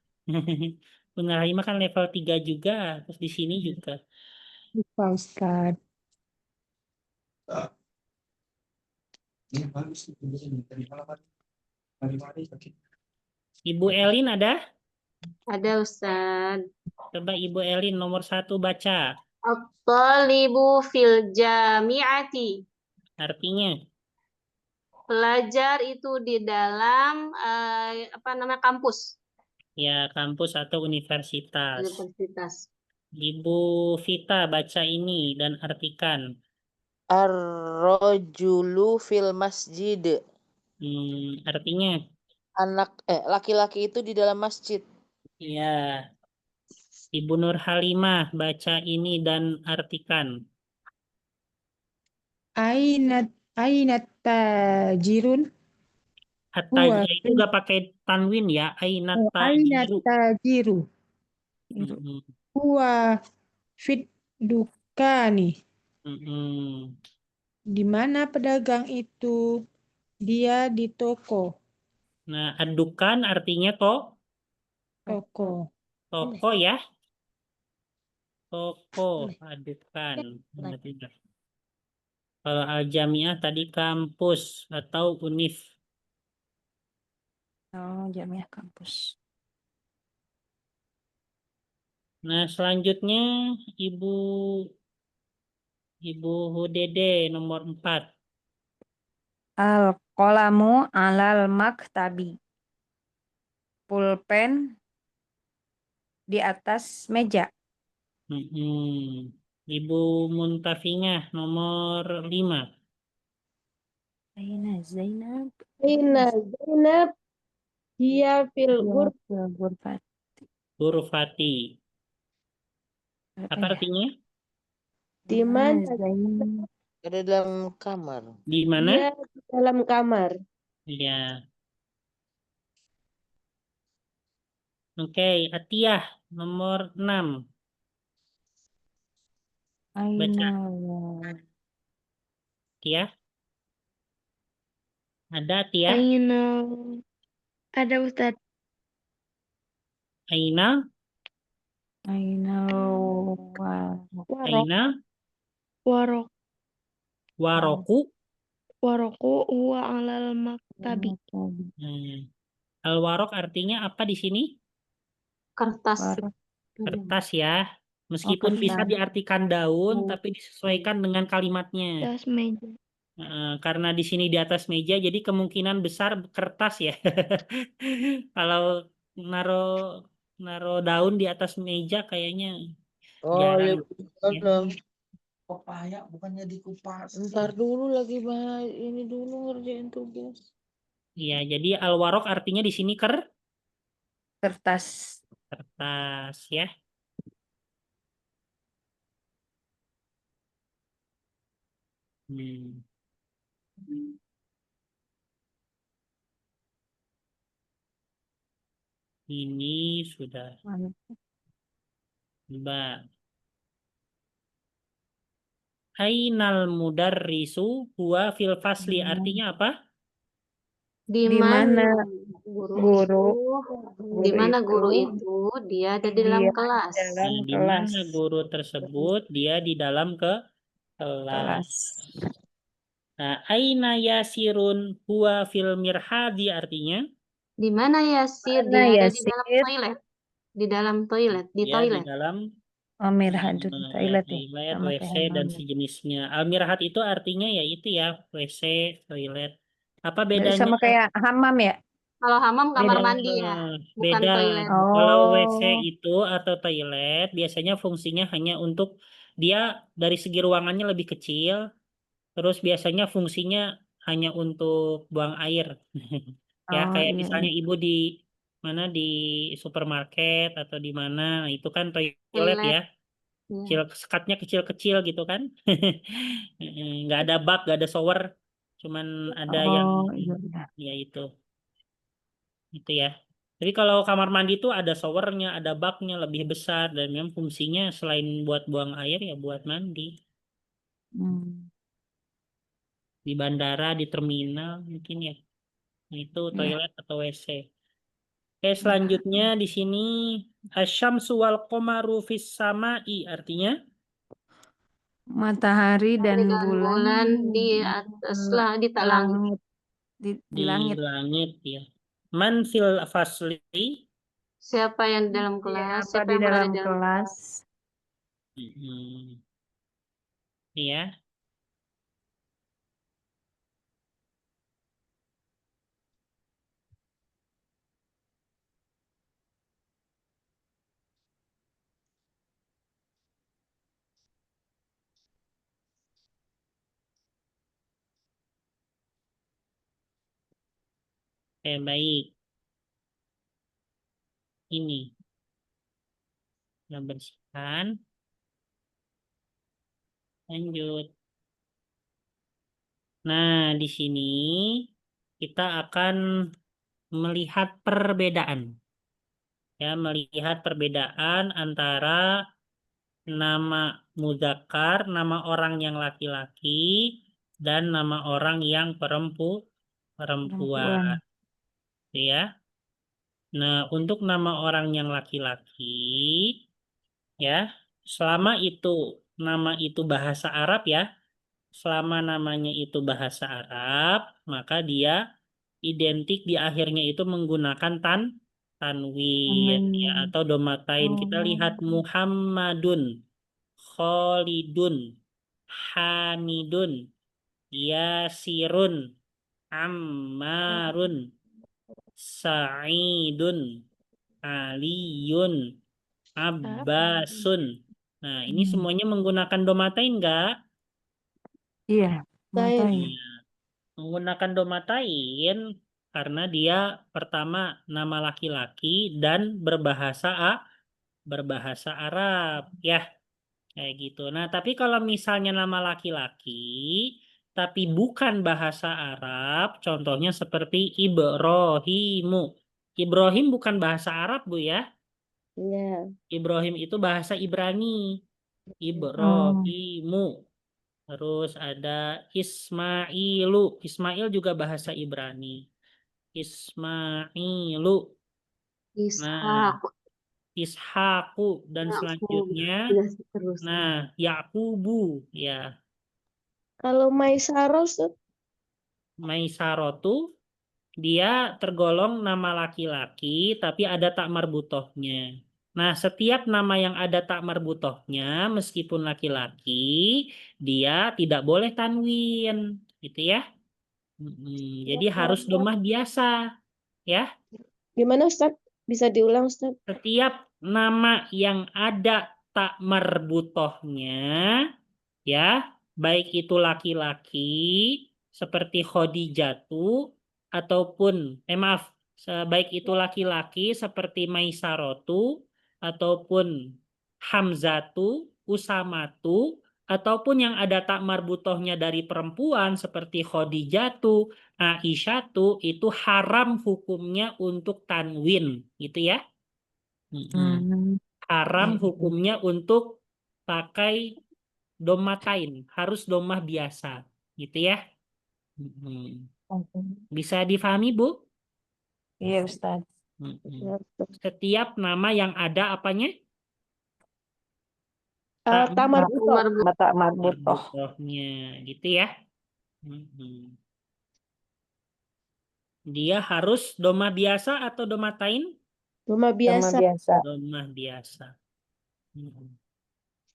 [SPEAKER 1] Bu Nur Halimah kan level 3 juga. Terus di sini juga.
[SPEAKER 6] Lupa Ustaz.
[SPEAKER 1] Ibu Elin ada?
[SPEAKER 4] Ada Ustaz.
[SPEAKER 1] Coba Ibu Elin nomor 1 baca.
[SPEAKER 4] At-talibu fil jami'ati.
[SPEAKER 1] Artinya,
[SPEAKER 4] Pelajar itu di dalam kampus,
[SPEAKER 1] ya kampus atau universitas.
[SPEAKER 4] universitas.
[SPEAKER 1] Ibu Vita baca ini dan artikan.
[SPEAKER 3] Ar-rajulu fil masjid.
[SPEAKER 1] Artinya,
[SPEAKER 3] Laki-laki itu di dalam masjid.
[SPEAKER 1] ya. Ibu Nur Halimah baca ini dan artikan.
[SPEAKER 6] Ainat tajirun.
[SPEAKER 1] At-tajir itu gak pakai tanwin ya. Ainat
[SPEAKER 6] Ainat
[SPEAKER 1] tajiru.
[SPEAKER 6] tajiru.
[SPEAKER 1] Mm-mm.
[SPEAKER 6] Huwa fit dukani.
[SPEAKER 1] Mm-mm.
[SPEAKER 6] Di mana pedagang itu? Dia di toko.
[SPEAKER 1] Nah, adukan artinya
[SPEAKER 6] Toko.
[SPEAKER 1] toko ya. Toko, adukan. Benar. Kalau al-jamiah tadi kampus atau univ.
[SPEAKER 2] Oh, jamiah kampus.
[SPEAKER 1] Nah, selanjutnya Ibu Hudede nomor 4.
[SPEAKER 2] Al-qalamu alal maktabi. Pulpen di atas meja.
[SPEAKER 1] Ibu Muntafingah nomor 5.
[SPEAKER 2] Aina Zainab.
[SPEAKER 5] Aina Zainab. Dia fil
[SPEAKER 2] Ghurfat.
[SPEAKER 1] Hurufati. Apa
[SPEAKER 2] ya?
[SPEAKER 1] artinya?
[SPEAKER 5] Di mana
[SPEAKER 2] Zainab?
[SPEAKER 3] Ada dalam kamar.
[SPEAKER 1] Di mana?
[SPEAKER 5] Dia di dalam kamar.
[SPEAKER 1] Ya. Oke, Atiyah nomor 6. Baca.
[SPEAKER 2] Aina
[SPEAKER 1] Atiyah. Ada Atiyah?
[SPEAKER 5] Aina. Ada Ustaz.
[SPEAKER 1] Aina?
[SPEAKER 2] Aina
[SPEAKER 1] Aina?
[SPEAKER 5] Warok.
[SPEAKER 1] Waroku?
[SPEAKER 5] Waroku huwa alal maktabi.
[SPEAKER 1] Al-warok artinya apa di sini?
[SPEAKER 4] Kertas.
[SPEAKER 1] Kertas ya. Meskipun bisa
[SPEAKER 2] kertas.
[SPEAKER 1] diartikan daun, tapi disesuaikan dengan kalimatnya.
[SPEAKER 5] Atas meja.
[SPEAKER 1] Karena di sini di atas meja, jadi kemungkinan besar kertas ya. Kalau naro daun di atas meja kayaknya
[SPEAKER 3] Oh, ya.
[SPEAKER 1] jarang.
[SPEAKER 3] Pepaya bukannya dikupas. Ntar dulu lagi bahas ini dulu ngerjain tugas.
[SPEAKER 1] Iya, jadi al-warok artinya di sini
[SPEAKER 2] Kertas.
[SPEAKER 1] kertas ya. Hmm. Ini sudah.
[SPEAKER 2] Mantap.
[SPEAKER 1] Mbak. Ainal mudarrisu huwa fil fasli. Artinya apa?
[SPEAKER 4] Di
[SPEAKER 2] Di mana
[SPEAKER 4] mana guru
[SPEAKER 2] guru
[SPEAKER 4] di
[SPEAKER 2] guru
[SPEAKER 4] mana guru
[SPEAKER 2] itu
[SPEAKER 4] itu dia ada di dalam
[SPEAKER 2] dia
[SPEAKER 4] kelas.
[SPEAKER 2] dalam
[SPEAKER 1] Nah, di
[SPEAKER 2] kelas
[SPEAKER 1] mana guru tersebut dia di dalam kelas.
[SPEAKER 2] kelas.
[SPEAKER 1] Nah, aina yasirun huwa fil mirhadi artinya
[SPEAKER 4] Di mana Yasir?
[SPEAKER 2] Mana
[SPEAKER 4] Dia ada di dalam
[SPEAKER 2] Yasir?
[SPEAKER 4] toilet. Di dalam toilet, di
[SPEAKER 1] dia di
[SPEAKER 4] toilet.
[SPEAKER 1] dalam
[SPEAKER 2] Mirhadun
[SPEAKER 1] ya,
[SPEAKER 2] toilet ya
[SPEAKER 1] toilet,
[SPEAKER 2] sama
[SPEAKER 1] WC
[SPEAKER 2] kayak
[SPEAKER 1] dan
[SPEAKER 2] mama.
[SPEAKER 1] sejenisnya. Al-mirhat itu artinya ya itu ya, WC, toilet. Apa bedanya?
[SPEAKER 2] Sama kayak hamam ya?
[SPEAKER 4] Kalau hamam kamar
[SPEAKER 2] Beda.
[SPEAKER 4] mandi ya, bukan
[SPEAKER 1] Beda.
[SPEAKER 4] toilet.
[SPEAKER 1] Kalau WC
[SPEAKER 2] Oh,
[SPEAKER 1] itu atau toilet biasanya fungsinya hanya untuk dia dari segi ruangannya lebih kecil, terus biasanya fungsinya hanya untuk buang air. Ya,
[SPEAKER 2] oh
[SPEAKER 1] kayak
[SPEAKER 2] iya,
[SPEAKER 1] misalnya
[SPEAKER 2] iya.
[SPEAKER 1] ibu di mana di supermarket atau di mana, nah, itu kan toilet
[SPEAKER 4] Toilet.
[SPEAKER 1] ya.
[SPEAKER 4] Ya.
[SPEAKER 1] Sekatnya kecil-kecil gitu kan. Nggak ada bak, nggak ada shower, cuman ada yang
[SPEAKER 2] Oh iya, iya.
[SPEAKER 1] ya itu ya. Jadi kalau kamar mandi itu ada showernya, ada baknya lebih besar dan memang fungsinya selain buat buang air ya buat mandi
[SPEAKER 2] Hmm,
[SPEAKER 1] di bandara, di terminal mungkin ya. Nah, itu
[SPEAKER 2] iya.
[SPEAKER 1] toilet atau WC. Oke, selanjutnya di sini asyamsu wal qamaru fis samai artinya
[SPEAKER 2] Matahari dan
[SPEAKER 4] Dan
[SPEAKER 2] bulan
[SPEAKER 4] bulan di atas lah, di
[SPEAKER 2] ke
[SPEAKER 4] langit.
[SPEAKER 2] langit di
[SPEAKER 1] di
[SPEAKER 2] langit.
[SPEAKER 1] langit ya. Man fil fasli
[SPEAKER 4] Siapa yang di dalam kelas?
[SPEAKER 2] Apa
[SPEAKER 4] Siapa
[SPEAKER 2] di
[SPEAKER 4] yang berada
[SPEAKER 2] dalam
[SPEAKER 4] di dalam kelas?
[SPEAKER 2] kelas?
[SPEAKER 1] hmm, ini ya. Oke, baik. Ini kita bersihkan. Lanjut. Nah, di sini kita akan melihat perbedaan. Ya, melihat perbedaan antara nama mudzakkar, nama orang yang laki-laki, dan nama orang yang perempuan.
[SPEAKER 2] Perempuan.
[SPEAKER 1] Ya. Nah, untuk nama orang yang laki-laki, ya, selama itu nama itu bahasa Arab ya, selama namanya itu bahasa Arab, maka dia identik di akhirnya itu menggunakan tanwin ya
[SPEAKER 2] Amin.
[SPEAKER 1] atau domatain. Kita lihat
[SPEAKER 2] Oh,
[SPEAKER 1] Muhammadun, Khalidun, Hamidun, Yasirun, Ammarun, Sa'idun, Aliyun, Abbasun. Nah, ini
[SPEAKER 2] hmm.
[SPEAKER 1] semuanya menggunakan domatain enggak?
[SPEAKER 2] Iya,
[SPEAKER 5] Baik.
[SPEAKER 2] matain.
[SPEAKER 1] Iya. Menggunakan domatain karena dia pertama nama laki-laki dan berbahasa Arab ya kayak gitu. Nah, tapi kalau misalnya nama laki-laki tapi bukan bahasa Arab, contohnya seperti Ibrahimu. Ibrahim bukan bahasa Arab, Bu ya.
[SPEAKER 5] Iya.
[SPEAKER 1] Ibrahim itu bahasa Ibrani.
[SPEAKER 2] Oh,
[SPEAKER 1] Ibrahimu. Terus ada Ismailu. Ismail juga bahasa Ibrani. Ismailu. Nah,
[SPEAKER 4] Ishak,
[SPEAKER 1] Ishaku dan
[SPEAKER 4] Yakub,
[SPEAKER 1] selanjutnya.
[SPEAKER 4] tidak seterusnya.
[SPEAKER 1] Nah, Yakubu ya.
[SPEAKER 5] Kalau Maisaro, Ustaz?
[SPEAKER 1] Maisarotu dia tergolong nama laki-laki tapi ada tak marbutohnya. Nah, setiap nama yang ada tak marbutohnya meskipun laki-laki dia tidak boleh tanwin, gitu ya. Jadi harus domah biasa, ya.
[SPEAKER 5] Gimana, Ustaz? Bisa diulang, Ustaz?
[SPEAKER 1] Setiap nama yang ada tak marbutohnya, ya, baik itu laki-laki seperti Khadijatu ataupun maaf, baik itu laki-laki seperti Maisarotu ataupun Hamzatu, Usamatu ataupun yang ada tak marbutohnya dari perempuan seperti Khadijatu, Aisyatu itu haram hukumnya untuk tanwin, gitu ya. Haram
[SPEAKER 2] Iya.
[SPEAKER 1] hukumnya untuk pakai domatain, harus domah biasa, gitu ya. Bisa difahami, Bu?
[SPEAKER 3] Iya, Ustaz.
[SPEAKER 5] Ya, Ustaz.
[SPEAKER 1] Setiap nama yang ada apanya?
[SPEAKER 5] Tamar butoh.
[SPEAKER 3] Mata marbutoh.
[SPEAKER 1] Marbutohnya, gitu ya. Dia harus domah biasa atau domatain?
[SPEAKER 5] Doma
[SPEAKER 3] Sama
[SPEAKER 5] biasa.
[SPEAKER 3] biasa.
[SPEAKER 1] Domah biasa.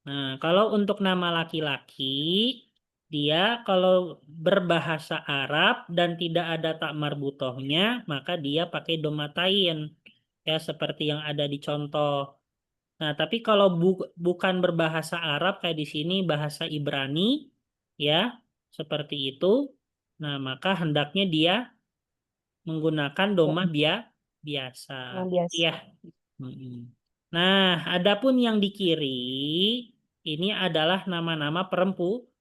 [SPEAKER 1] Nah, kalau untuk nama laki-laki, dia kalau berbahasa Arab dan tidak ada tak marbutohnya, maka dia pakai domatain. Ya, seperti yang ada di contoh. Nah, tapi kalau bukan berbahasa Arab kayak di sini bahasa Ibrani, ya, seperti itu. Nah, maka hendaknya dia menggunakan domah biasa.
[SPEAKER 3] Sama biasa.
[SPEAKER 1] Ya. Nah, adapun yang di kiri ini adalah nama-nama perempuan.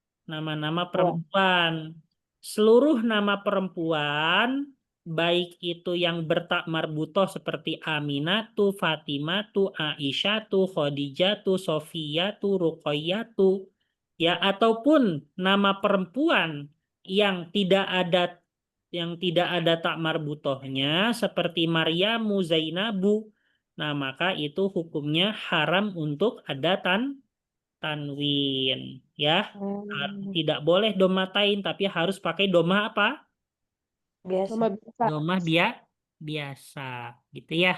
[SPEAKER 1] Seluruh nama perempuan baik itu yang bertak marbutoh seperti Aminatu, Fatimatu, Aisyatu, Khadijatu, Sofiyatu, Ruqayyatu, ya, ataupun nama perempuan yang tidak ada tak marbutohnya seperti Maryamu, Zainabu. Nah, maka itu hukumnya haram untuk ada tanwin, ya. Tidak boleh domatain tapi harus pakai domah apa?
[SPEAKER 3] Biasa.
[SPEAKER 5] Doma biasa.
[SPEAKER 1] Domah biasa, gitu ya.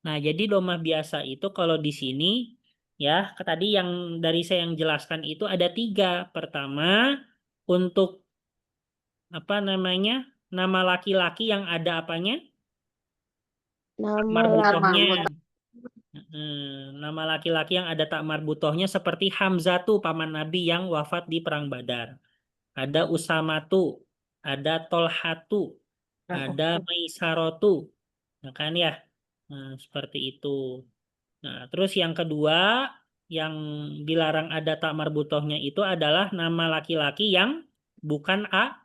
[SPEAKER 1] Nah, jadi domah biasa itu kalau di sini ya, tadi yang dari saya yang jelaskan itu ada 3. Pertama, untuk apa namanya? Nama laki-laki yang ada apanya?
[SPEAKER 5] Nama
[SPEAKER 1] Marbutohnya. Nama laki-laki yang ada tak marbutohnya seperti Hamzatu, paman Nabi yang wafat di Perang Badar. Ada Usamatu, ada Tolhatu, ada Maisarotu. Nah, kan ya? Nah, seperti itu. Nah, terus yang kedua, yang dilarang ada tak marbutohnya itu adalah nama laki-laki yang bukan Arab,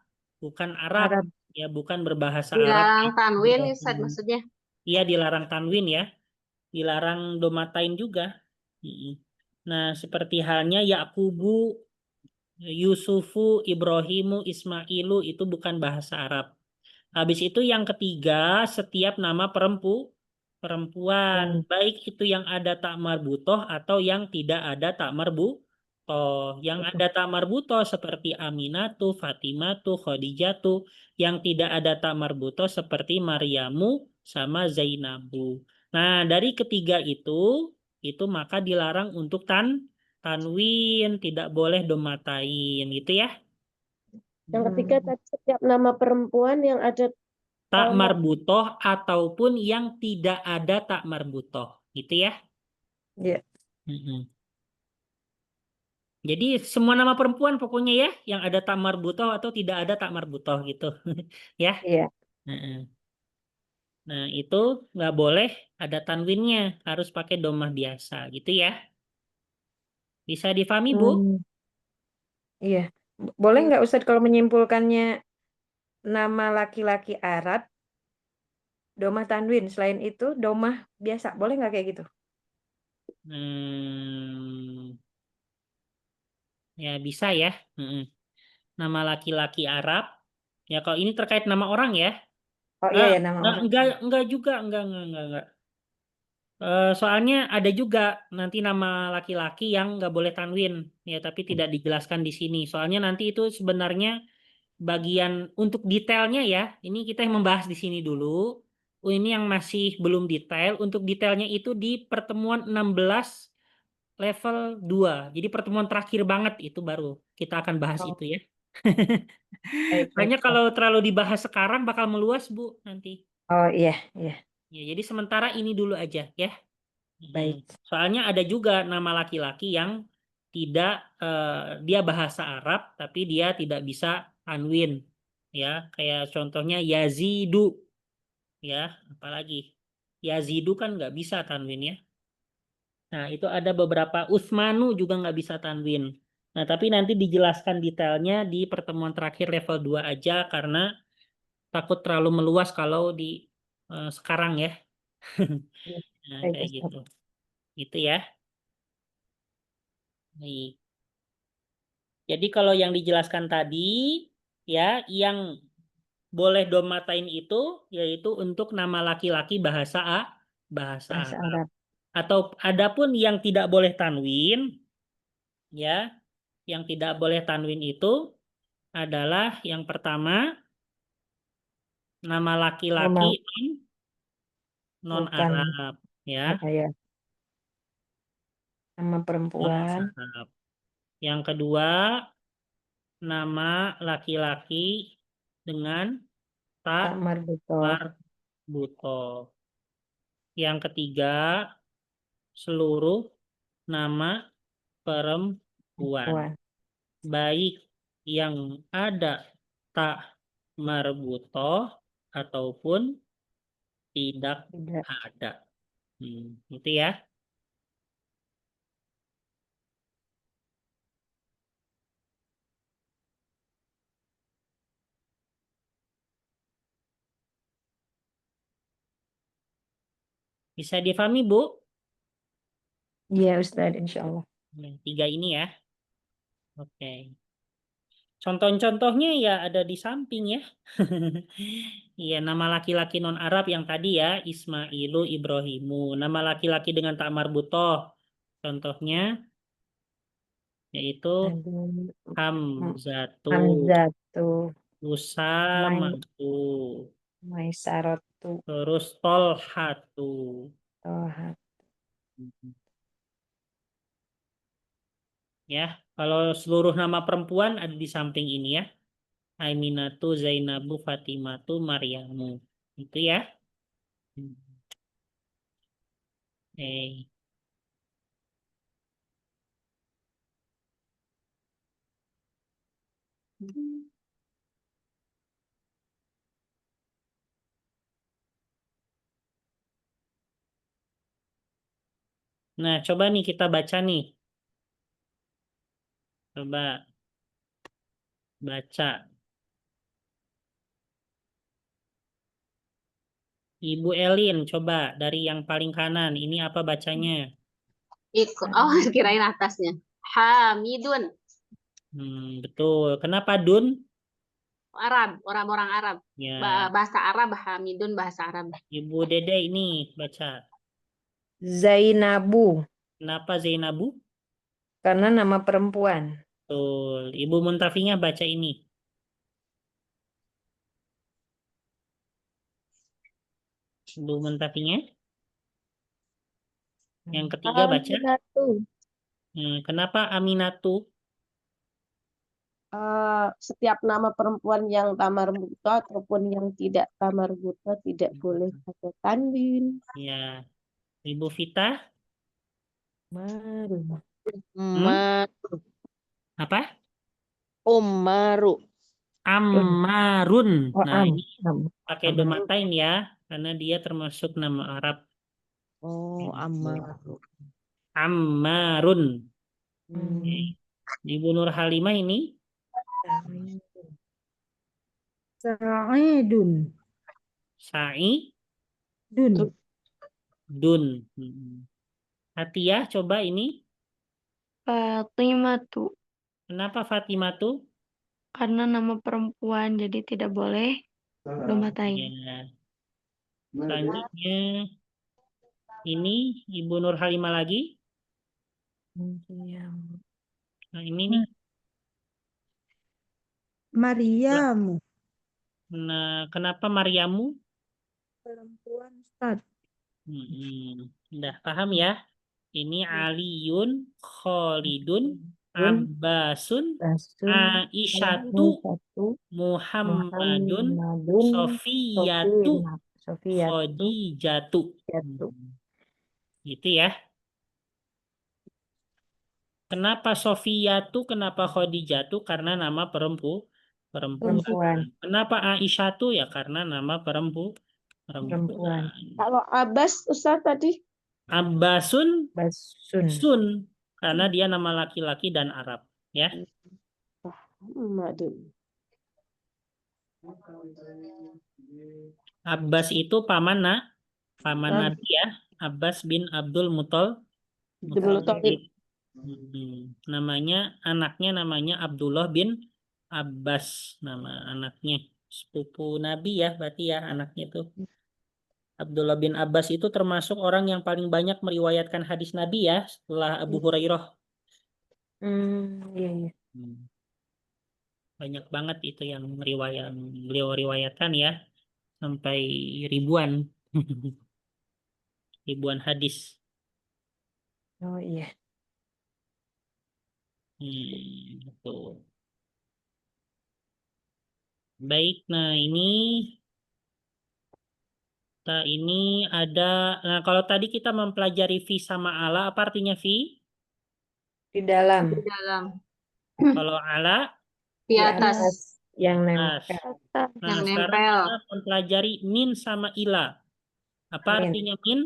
[SPEAKER 2] Arab.
[SPEAKER 1] ya, bukan berbahasa Arab.
[SPEAKER 4] Dilarang tanwin, Ustaz, maksudnya.
[SPEAKER 1] Iya, dilarang tanwin ya. Dilarang domatain juga. Nah, seperti halnya Yakubu, Yusufu, Ibrahimu, Ismailu itu bukan bahasa Arab. Habis itu yang ketiga, setiap nama perempuan, baik itu yang ada tak marbutoh atau yang tidak ada tak marbutoh. Yang ada tak marbutoh seperti Aminatu, Fatimatu, Khadijatu. Yang tidak ada tak marbutoh seperti Maryamu sama Zainabu. Nah, dari ketiga itu maka dilarang untuk tanwin, tidak boleh domatain, gitu ya.
[SPEAKER 5] yang ketiga tadi setiap nama perempuan yang ada
[SPEAKER 1] Tak marbutoh ataupun yang tidak ada tak marbutoh, gitu ya.
[SPEAKER 2] Iya.
[SPEAKER 1] Jadi semua nama perempuan pokoknya ya, yang ada tak marbutoh atau tidak ada tak marbutoh gitu, ya.
[SPEAKER 2] Iya.
[SPEAKER 1] Nah, itu nggak boleh ada tanwinnya, harus pakai domah biasa, gitu ya. Bisa difahami, Bu?
[SPEAKER 2] Iya. Boleh nggak Ustadz kalau menyimpulkannya nama laki-laki Arab domah tanwin, selain itu domah biasa, boleh nggak kayak gitu?
[SPEAKER 1] Ya bisa ya. Nama laki-laki Arab. Ya kalau ini terkait nama orang ya.
[SPEAKER 2] Oh iya ya, nama orang.
[SPEAKER 1] Enggak juga, enggak. Soalnya ada juga nanti nama laki-laki yang nggak boleh tanwin ya, tapi tidak dijelaskan di sini. Soalnya nanti itu sebenarnya bagian untuk detailnya ya. Ini kita yang membahas di sini dulu. Ini yang masih belum detail. Untuk detailnya itu di pertemuan 16 level 2. Jadi pertemuan terakhir banget itu baru kita akan bahas itu ya.
[SPEAKER 2] Baik,
[SPEAKER 1] Makanya
[SPEAKER 2] baik.
[SPEAKER 1] kalau terlalu dibahas sekarang bakal meluas, Bu, nanti.
[SPEAKER 2] Oh iya.
[SPEAKER 1] Ya, jadi sementara ini dulu aja ya.
[SPEAKER 2] Baik.
[SPEAKER 1] Soalnya ada juga nama laki-laki yang tidak dia bahasa Arab tapi dia tidak bisa tanwin. Ya, kayak contohnya Yazidu. Ya, apalagi Yazidu kan nggak bisa tanwin ya. Nah, itu ada beberapa Utsmanu juga nggak bisa tanwin. Nah, tapi nanti dijelaskan detailnya di pertemuan terakhir level 2 aja karena takut terlalu meluas kalau di sekarang ya.
[SPEAKER 2] Iya,
[SPEAKER 1] Nah,
[SPEAKER 2] baik,
[SPEAKER 1] kayak
[SPEAKER 2] Ustaz.
[SPEAKER 1] gitu. Gitu ya. Baik. Jadi kalau yang dijelaskan tadi ya, yang boleh domatain itu yaitu untuk nama laki-laki bahasa bahasa
[SPEAKER 2] Bahasa
[SPEAKER 1] Arab.
[SPEAKER 2] Arab.
[SPEAKER 1] Atau adapun yang tidak boleh tanwin ya, yang tidak boleh tanwin itu adalah yang pertama nama laki-laki
[SPEAKER 2] Nama
[SPEAKER 1] non
[SPEAKER 2] bukan
[SPEAKER 1] Arab ya,
[SPEAKER 2] ya. Nama
[SPEAKER 1] non
[SPEAKER 2] perempuan
[SPEAKER 1] Arab. Yang kedua nama laki-laki dengan tak
[SPEAKER 2] tak marbuto.
[SPEAKER 1] marbuto. Yang ketiga seluruh nama perempuan,
[SPEAKER 2] Perempuan.
[SPEAKER 1] baik yang ada tak marbutoh ataupun tidak
[SPEAKER 2] Tidak.
[SPEAKER 1] ada. Itu ya. Bisa difahami, Bu?
[SPEAKER 2] Iya, Ustaz, insya Allah.
[SPEAKER 1] Tiga ini ya. Oke. Contoh-contohnya ya ada di samping ya. Iya, nama laki-laki non Arab yang tadi ya, Ismailu Ibrahimu. Nama laki-laki dengan tak marbutoh. Contohnya yaitu
[SPEAKER 2] Aduh,
[SPEAKER 1] Hamzatu,
[SPEAKER 2] Hamzatu,
[SPEAKER 1] Usamatu,
[SPEAKER 2] Maisaratu,
[SPEAKER 1] terus Tolhatu.
[SPEAKER 2] Toha.
[SPEAKER 1] Ya, kalau seluruh nama perempuan ada di samping ini ya. Aiminatu, Zainabu, Fatimatu, Maryamu. Itu ya. Eh. Nah, coba nih kita baca nih. Coba baca. Ibu Elin, coba dari yang paling kanan. Ini apa bacanya?
[SPEAKER 4] Oh, kirain atasnya. Hamidun.
[SPEAKER 1] Betul. Kenapa Dun?
[SPEAKER 4] Arab, orang-orang Arab.
[SPEAKER 1] Ya,
[SPEAKER 4] Bahasa Arab, Hamidun bahasa Arab.
[SPEAKER 1] Ibu Dede ini baca.
[SPEAKER 2] Zainabu,
[SPEAKER 1] Kenapa Zainabu?
[SPEAKER 2] karena nama perempuan.
[SPEAKER 1] Betul. Ibu Muntafinya baca ini. Ibu Muntafinya. Yang ketiga baca.
[SPEAKER 5] Aminatu.
[SPEAKER 1] Kenapa Aminatu?
[SPEAKER 5] Setiap nama perempuan yang tamar buto ataupun yang tidak tamar buto tidak boleh pakai tanwin.
[SPEAKER 1] Ya. Ibu Vita.
[SPEAKER 2] Maru.
[SPEAKER 5] Maru.
[SPEAKER 1] Apa?
[SPEAKER 5] Maru.
[SPEAKER 1] Ammarun.
[SPEAKER 2] Oh,
[SPEAKER 1] Nah, ini
[SPEAKER 2] am.
[SPEAKER 1] pakai domatain ya, karena dia termasuk nama Arab.
[SPEAKER 5] Oh, Amaru.
[SPEAKER 1] Ammarun. Ibu Nur Halimah ini
[SPEAKER 6] Sa'idun.
[SPEAKER 1] Sa'i
[SPEAKER 6] Dun.
[SPEAKER 1] Dun. Atiyah coba ini.
[SPEAKER 7] Fatimatu,
[SPEAKER 1] Kenapa Fatimah tuh?
[SPEAKER 7] karena nama perempuan, jadi tidak boleh domatain.
[SPEAKER 1] Ya. Selanjutnya ini Ibu Nur Halimah lagi. Nah, ini nih.
[SPEAKER 6] Maryamu.
[SPEAKER 1] Nah, kenapa Maryamu?
[SPEAKER 6] Perempuan, Ustaz.
[SPEAKER 1] Udah paham ya? Ini Aliyun, Khalidun, Abbasun, Aisyatu, Muhammadun, Sofiyatu, Khadijatu. Gitu ya. Kenapa Sofiyatu, kenapa Khadijatu? Karena nama perempuan. Kenapa Aisyatu? Ya karena nama perempuan.
[SPEAKER 5] Kalau Abbas Ustaz tadi?
[SPEAKER 1] Abbasun,
[SPEAKER 2] Basun.
[SPEAKER 1] Sun, karena dia nama laki-laki dan Arab. Ya.
[SPEAKER 5] Madun.
[SPEAKER 1] Abbas itu paman
[SPEAKER 5] Nah,
[SPEAKER 1] Nabi ya. Abbas bin Abdul
[SPEAKER 5] Dulu Thalib.
[SPEAKER 1] Muthalib. Anaknya namanya Abdullah bin Abbas, nama anaknya. Sepupu Nabi ya, berarti ya anaknya tuh. Abdullah bin Abbas itu termasuk orang yang paling banyak meriwayatkan hadis Nabi ya, setelah Abu Hurairah.
[SPEAKER 2] Iya, iya.
[SPEAKER 1] Banyak banget itu yang beliau riwayatkan ya, sampai ribuan. Ribuan hadis.
[SPEAKER 2] Oh iya.
[SPEAKER 1] Betul. Baik, nah ini ada, nah kalau tadi kita mempelajari fi sama ala, apa artinya fi?
[SPEAKER 2] Di dalam,
[SPEAKER 4] Di dalam,
[SPEAKER 1] Kalau ala,
[SPEAKER 4] di
[SPEAKER 2] di
[SPEAKER 4] atas,
[SPEAKER 2] atas, yang
[SPEAKER 1] as.
[SPEAKER 2] nempel.
[SPEAKER 1] Nah,
[SPEAKER 4] yang
[SPEAKER 1] sekarang
[SPEAKER 4] nempel.
[SPEAKER 1] kita mempelajari min sama ila. Apa
[SPEAKER 2] Min.
[SPEAKER 1] artinya min?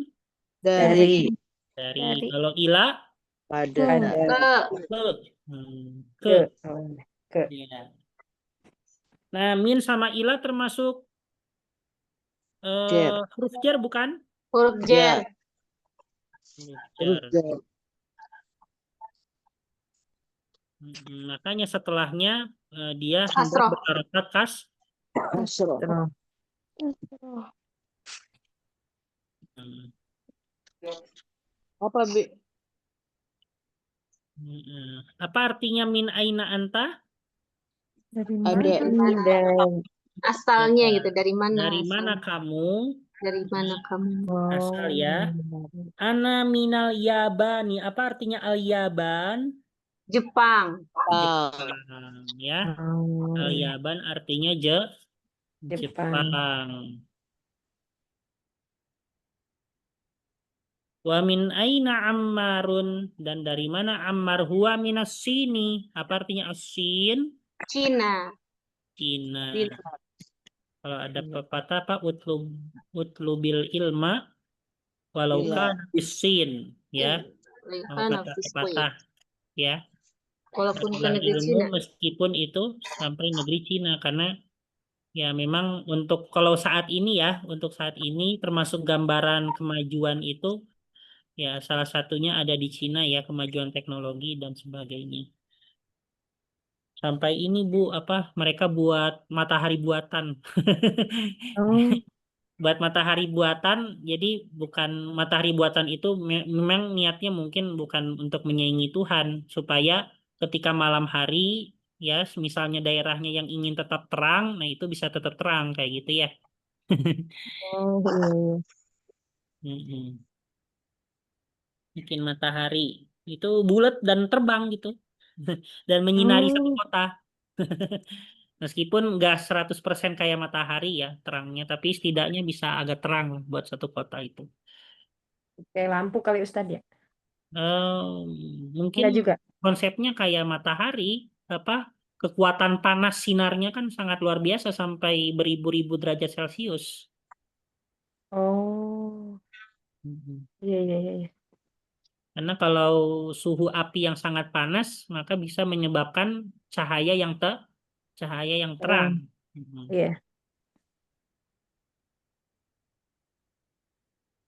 [SPEAKER 5] Dari.
[SPEAKER 1] Dari. Kalau ila,
[SPEAKER 5] Pada.
[SPEAKER 2] Ada
[SPEAKER 4] Ke,
[SPEAKER 1] ke.
[SPEAKER 2] ke. Oh, ke.
[SPEAKER 1] Ya. Nah, min sama ila termasuk
[SPEAKER 5] Jar.
[SPEAKER 1] huruf jar bukan?
[SPEAKER 4] huruf jar.
[SPEAKER 1] Huruf
[SPEAKER 5] Huruf
[SPEAKER 1] jar.
[SPEAKER 5] jar.
[SPEAKER 1] Makanya setelahnya dia hendak
[SPEAKER 4] Kasroh.
[SPEAKER 1] berharokat
[SPEAKER 5] Kasroh.
[SPEAKER 2] Terus.
[SPEAKER 1] Hmm.
[SPEAKER 3] Apa, Bi?
[SPEAKER 1] Apa artinya min aina anta?
[SPEAKER 2] Dari
[SPEAKER 5] Ada
[SPEAKER 2] mana? Dan
[SPEAKER 4] Asalnya
[SPEAKER 1] Ya,
[SPEAKER 4] gitu, dari mana
[SPEAKER 1] dari mana
[SPEAKER 4] asalnya?
[SPEAKER 1] kamu?
[SPEAKER 4] Dari mana kamu?
[SPEAKER 1] Asal ya.
[SPEAKER 2] oh,
[SPEAKER 1] Ana minal yabani. Apa artinya al yaban?
[SPEAKER 4] Jepang.
[SPEAKER 1] Jepang ya. Al
[SPEAKER 2] iya.
[SPEAKER 1] yaban artinya
[SPEAKER 2] Jepang.
[SPEAKER 1] Jepang. Wa min aina Ammarun, dan dari mana Ammar? Huwa minas sini. Apa artinya asin?
[SPEAKER 4] Cina.
[SPEAKER 1] Cina.
[SPEAKER 5] Cina.
[SPEAKER 1] Kalau ada pepatah apa utlubil ilma walau
[SPEAKER 5] Bila.
[SPEAKER 1] kana bisin ya. Mau
[SPEAKER 4] Kan
[SPEAKER 1] kata pepatah ya.
[SPEAKER 4] walaupun ke
[SPEAKER 1] Carilah
[SPEAKER 4] negeri
[SPEAKER 1] ilmu
[SPEAKER 4] Cina.
[SPEAKER 1] meskipun itu sampai negeri Cina, karena ya memang untuk kalau saat ini ya, untuk saat ini termasuk gambaran kemajuan itu ya salah satunya ada di Cina ya, kemajuan teknologi dan sebagainya. Sampai ini Bu, apa mereka buat matahari buatan.
[SPEAKER 2] Oh,
[SPEAKER 1] Buat matahari buatan, jadi bukan matahari buatan itu memang niatnya mungkin bukan untuk menyaingi Tuhan, supaya ketika malam hari ya, misalnya daerahnya yang ingin tetap terang, nah itu bisa tetap terang kayak gitu ya.
[SPEAKER 2] oh iya.
[SPEAKER 1] Mm-mm. Bikin matahari itu bulat dan terbang gitu dan menyinari satu
[SPEAKER 2] Oh,
[SPEAKER 1] kota. Meskipun nggak 100% kayak matahari ya terangnya, tapi setidaknya bisa agak terang lah buat satu kota itu.
[SPEAKER 2] kayak lampu kali Ustadz ya?
[SPEAKER 1] Mungkin
[SPEAKER 2] Enggak juga.
[SPEAKER 1] konsepnya kayak matahari, apa kekuatan panas sinarnya kan sangat luar biasa sampai beribu-ribu derajat Celcius.
[SPEAKER 2] Oh,
[SPEAKER 1] Mhm.
[SPEAKER 2] iya, iya, iya, iya.
[SPEAKER 1] Karena kalau suhu api yang sangat panas, maka bisa menyebabkan cahaya cahaya yang terang.
[SPEAKER 2] Terang.
[SPEAKER 1] Mhm.
[SPEAKER 2] Iya.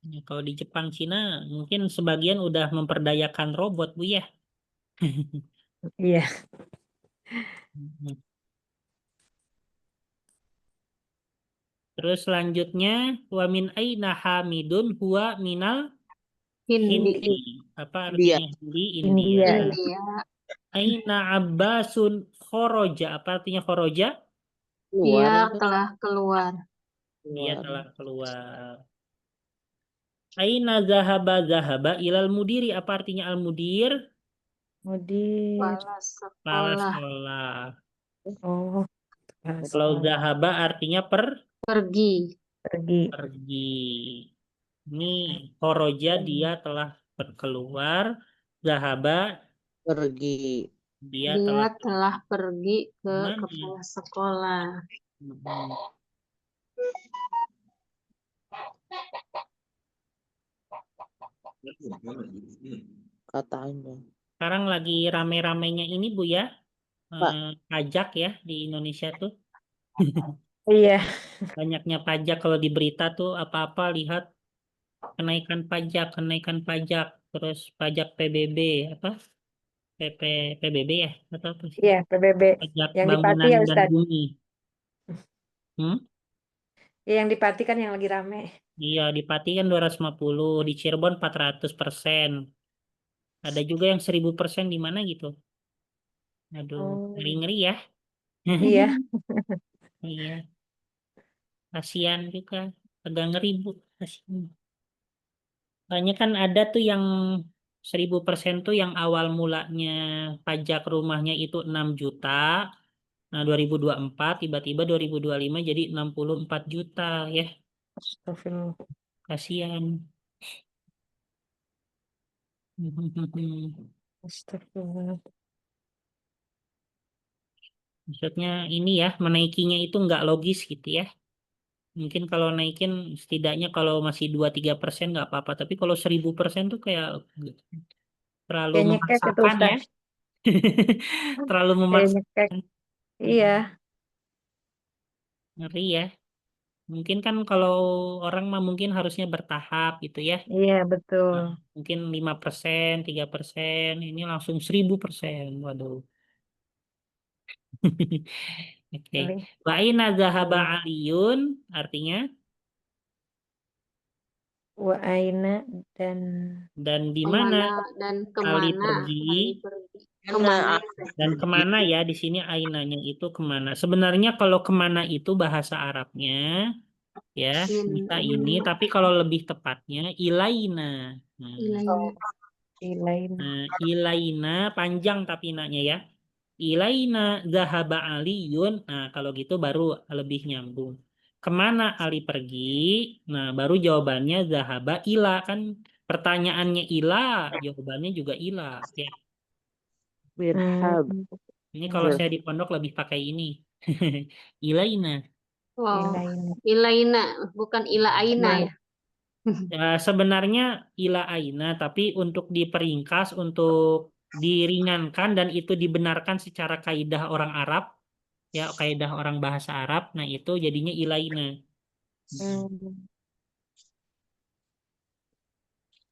[SPEAKER 1] Ya, kalau di Jepang, Cina, mungkin sebagian udah memperdayakan robot, Bu ya.
[SPEAKER 2] Iya.
[SPEAKER 1] Mhm. Terus selanjutnya, wa min aina hamidun huwa minal
[SPEAKER 4] Hindi.
[SPEAKER 1] Hindi. Apa
[SPEAKER 5] Dia.
[SPEAKER 1] artinya Hindi? India.
[SPEAKER 2] India.
[SPEAKER 4] India.
[SPEAKER 1] Aina Abbasun khoroja. Apa artinya khoroja?
[SPEAKER 5] Keluar.
[SPEAKER 4] Dia telah keluar.
[SPEAKER 1] Dia
[SPEAKER 5] Keluar.
[SPEAKER 1] telah keluar. Aina zahaba ilal mudiri. Apa artinya al mudir?
[SPEAKER 2] Mudir.
[SPEAKER 4] Kepala
[SPEAKER 1] Kepala
[SPEAKER 4] sekolah.
[SPEAKER 1] sekolah.
[SPEAKER 2] Oh,
[SPEAKER 1] Kalau
[SPEAKER 2] sekolah.
[SPEAKER 1] zahaba artinya
[SPEAKER 4] Pergi.
[SPEAKER 2] Pergi.
[SPEAKER 1] pergi. Ini khoroja dia telah keluar. Zahaba
[SPEAKER 5] Pergi.
[SPEAKER 1] dia
[SPEAKER 4] Dia
[SPEAKER 1] telah
[SPEAKER 4] telah pergi ke
[SPEAKER 1] kemana?
[SPEAKER 4] kepala sekolah.
[SPEAKER 1] Mhm.
[SPEAKER 5] Katanya.
[SPEAKER 1] Sekarang lagi rame-ramenya ini Bu ya,
[SPEAKER 5] Pak.
[SPEAKER 1] pajak ya di Indonesia tuh.
[SPEAKER 2] Iya,
[SPEAKER 1] Banyaknya pajak kalau di berita tuh apa-apa lihat kenaikan pajak, terus pajak PBB apa? PP PBB ya atau apa sih?
[SPEAKER 2] iya PBB.
[SPEAKER 1] Pajak
[SPEAKER 2] Yang di Pati
[SPEAKER 1] bangunan
[SPEAKER 2] ya
[SPEAKER 1] dan
[SPEAKER 2] Ustadz.
[SPEAKER 1] bumi. Hmm?
[SPEAKER 2] Iya, yang di Pati kan yang lagi rame.
[SPEAKER 1] Iya, di Pati kan 250, di Cirebon 400%. Ada juga yang 1000% di mana gitu. Aduh,
[SPEAKER 2] Oh,
[SPEAKER 1] ngeri-ngeri ya.
[SPEAKER 2] iya.
[SPEAKER 1] Iya, kasihan juga. Agak ngeri Bu, kasihan. Soalnya kan ada tuh yang 1000% tuh yang awal mulanya pajak rumahnya itu 6 juta. Nah, 2024 tiba-tiba 2025 jadi 64 juta ya.
[SPEAKER 2] Astagfirullah.
[SPEAKER 1] Kasihan.
[SPEAKER 2] Astagfirullah.
[SPEAKER 1] Maksudnya ini ya, menaikinya itu nggak logis gitu ya. Mungkin kalau naikin setidaknya kalau masih 2-3% nggak apa-apa. Tapi kalau 1000% tuh kayak terlalu
[SPEAKER 2] Kayak nyekek itu
[SPEAKER 1] memaksakan ya.
[SPEAKER 2] Ustadz.
[SPEAKER 1] Terlalu
[SPEAKER 2] Kayak nyekek.
[SPEAKER 1] memaksakan.
[SPEAKER 2] Iya,
[SPEAKER 1] Ngeri ya. Mungkin kan kalau orang mah mungkin harusnya bertahap gitu ya.
[SPEAKER 2] iya betul.
[SPEAKER 1] Nah, mungkin 5%, 3%, ini langsung 1000%. Waduh. Oke.
[SPEAKER 2] Kali.
[SPEAKER 1] Wa aina zahaba
[SPEAKER 2] Iya.
[SPEAKER 1] aliyun artinya
[SPEAKER 2] Wa aina dan
[SPEAKER 1] dan di mana
[SPEAKER 4] Kemana dan
[SPEAKER 1] Ali
[SPEAKER 4] kemana
[SPEAKER 1] pergi
[SPEAKER 4] Ali pergi?
[SPEAKER 3] Kan
[SPEAKER 4] Kemana?
[SPEAKER 1] dan kemana ya di sini ainanya itu kemana? Sebenarnya kalau kemana itu bahasa Arabnya ya bisa ini, tapi kalau lebih tepatnya ilaina. Nah,
[SPEAKER 4] Ilaina.
[SPEAKER 2] ilain.
[SPEAKER 1] Ilaina panjang tapi nanya ya. Ilaina zahaba Aliyun. Nah, kalau gitu baru lebih nyambung. Kemana Ali pergi? Nah, baru jawabannya zahaba ila kan pertanyaannya ila, jawabannya juga ila. Ya.
[SPEAKER 5] Wirhab.
[SPEAKER 1] Ini kalau saya di pondok lebih pakai ini. Ilaina.
[SPEAKER 4] Wow.
[SPEAKER 2] Ilain.
[SPEAKER 4] Ilaina, bukan Ila Aina ya.
[SPEAKER 1] Ya, sebenarnya ila aina, tapi untuk diperingkas, untuk diringankan dan itu dibenarkan secara kaidah orang Arab, ya kaidah orang bahasa Arab, nah itu jadinya ilaina.
[SPEAKER 2] Hmm.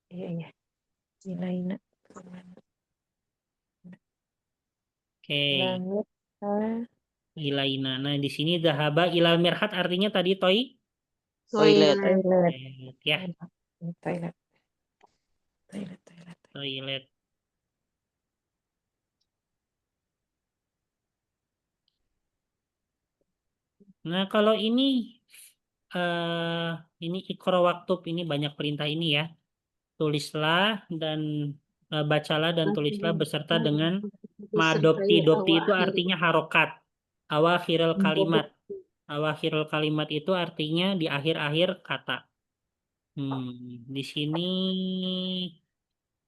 [SPEAKER 2] Iya, iya. Ilaina.
[SPEAKER 1] Oke,
[SPEAKER 2] Langit.
[SPEAKER 1] ilaina. Nah, di sini zahaba ilal mirhat artinya tadi toy.
[SPEAKER 5] Toilet.
[SPEAKER 2] Toilet.
[SPEAKER 1] Ya,
[SPEAKER 2] Toilet. Toilet. Toilet.
[SPEAKER 1] toilet. Nah, kalau ini ikro waktub ini banyak perintah ini ya. Tulislah dan bacalah dan tulislah beserta dengan madopti. Dopti itu artinya harokat. Awakhirul kalimat. Awakhirul kalimat itu artinya di akhir-akhir kata. Di sini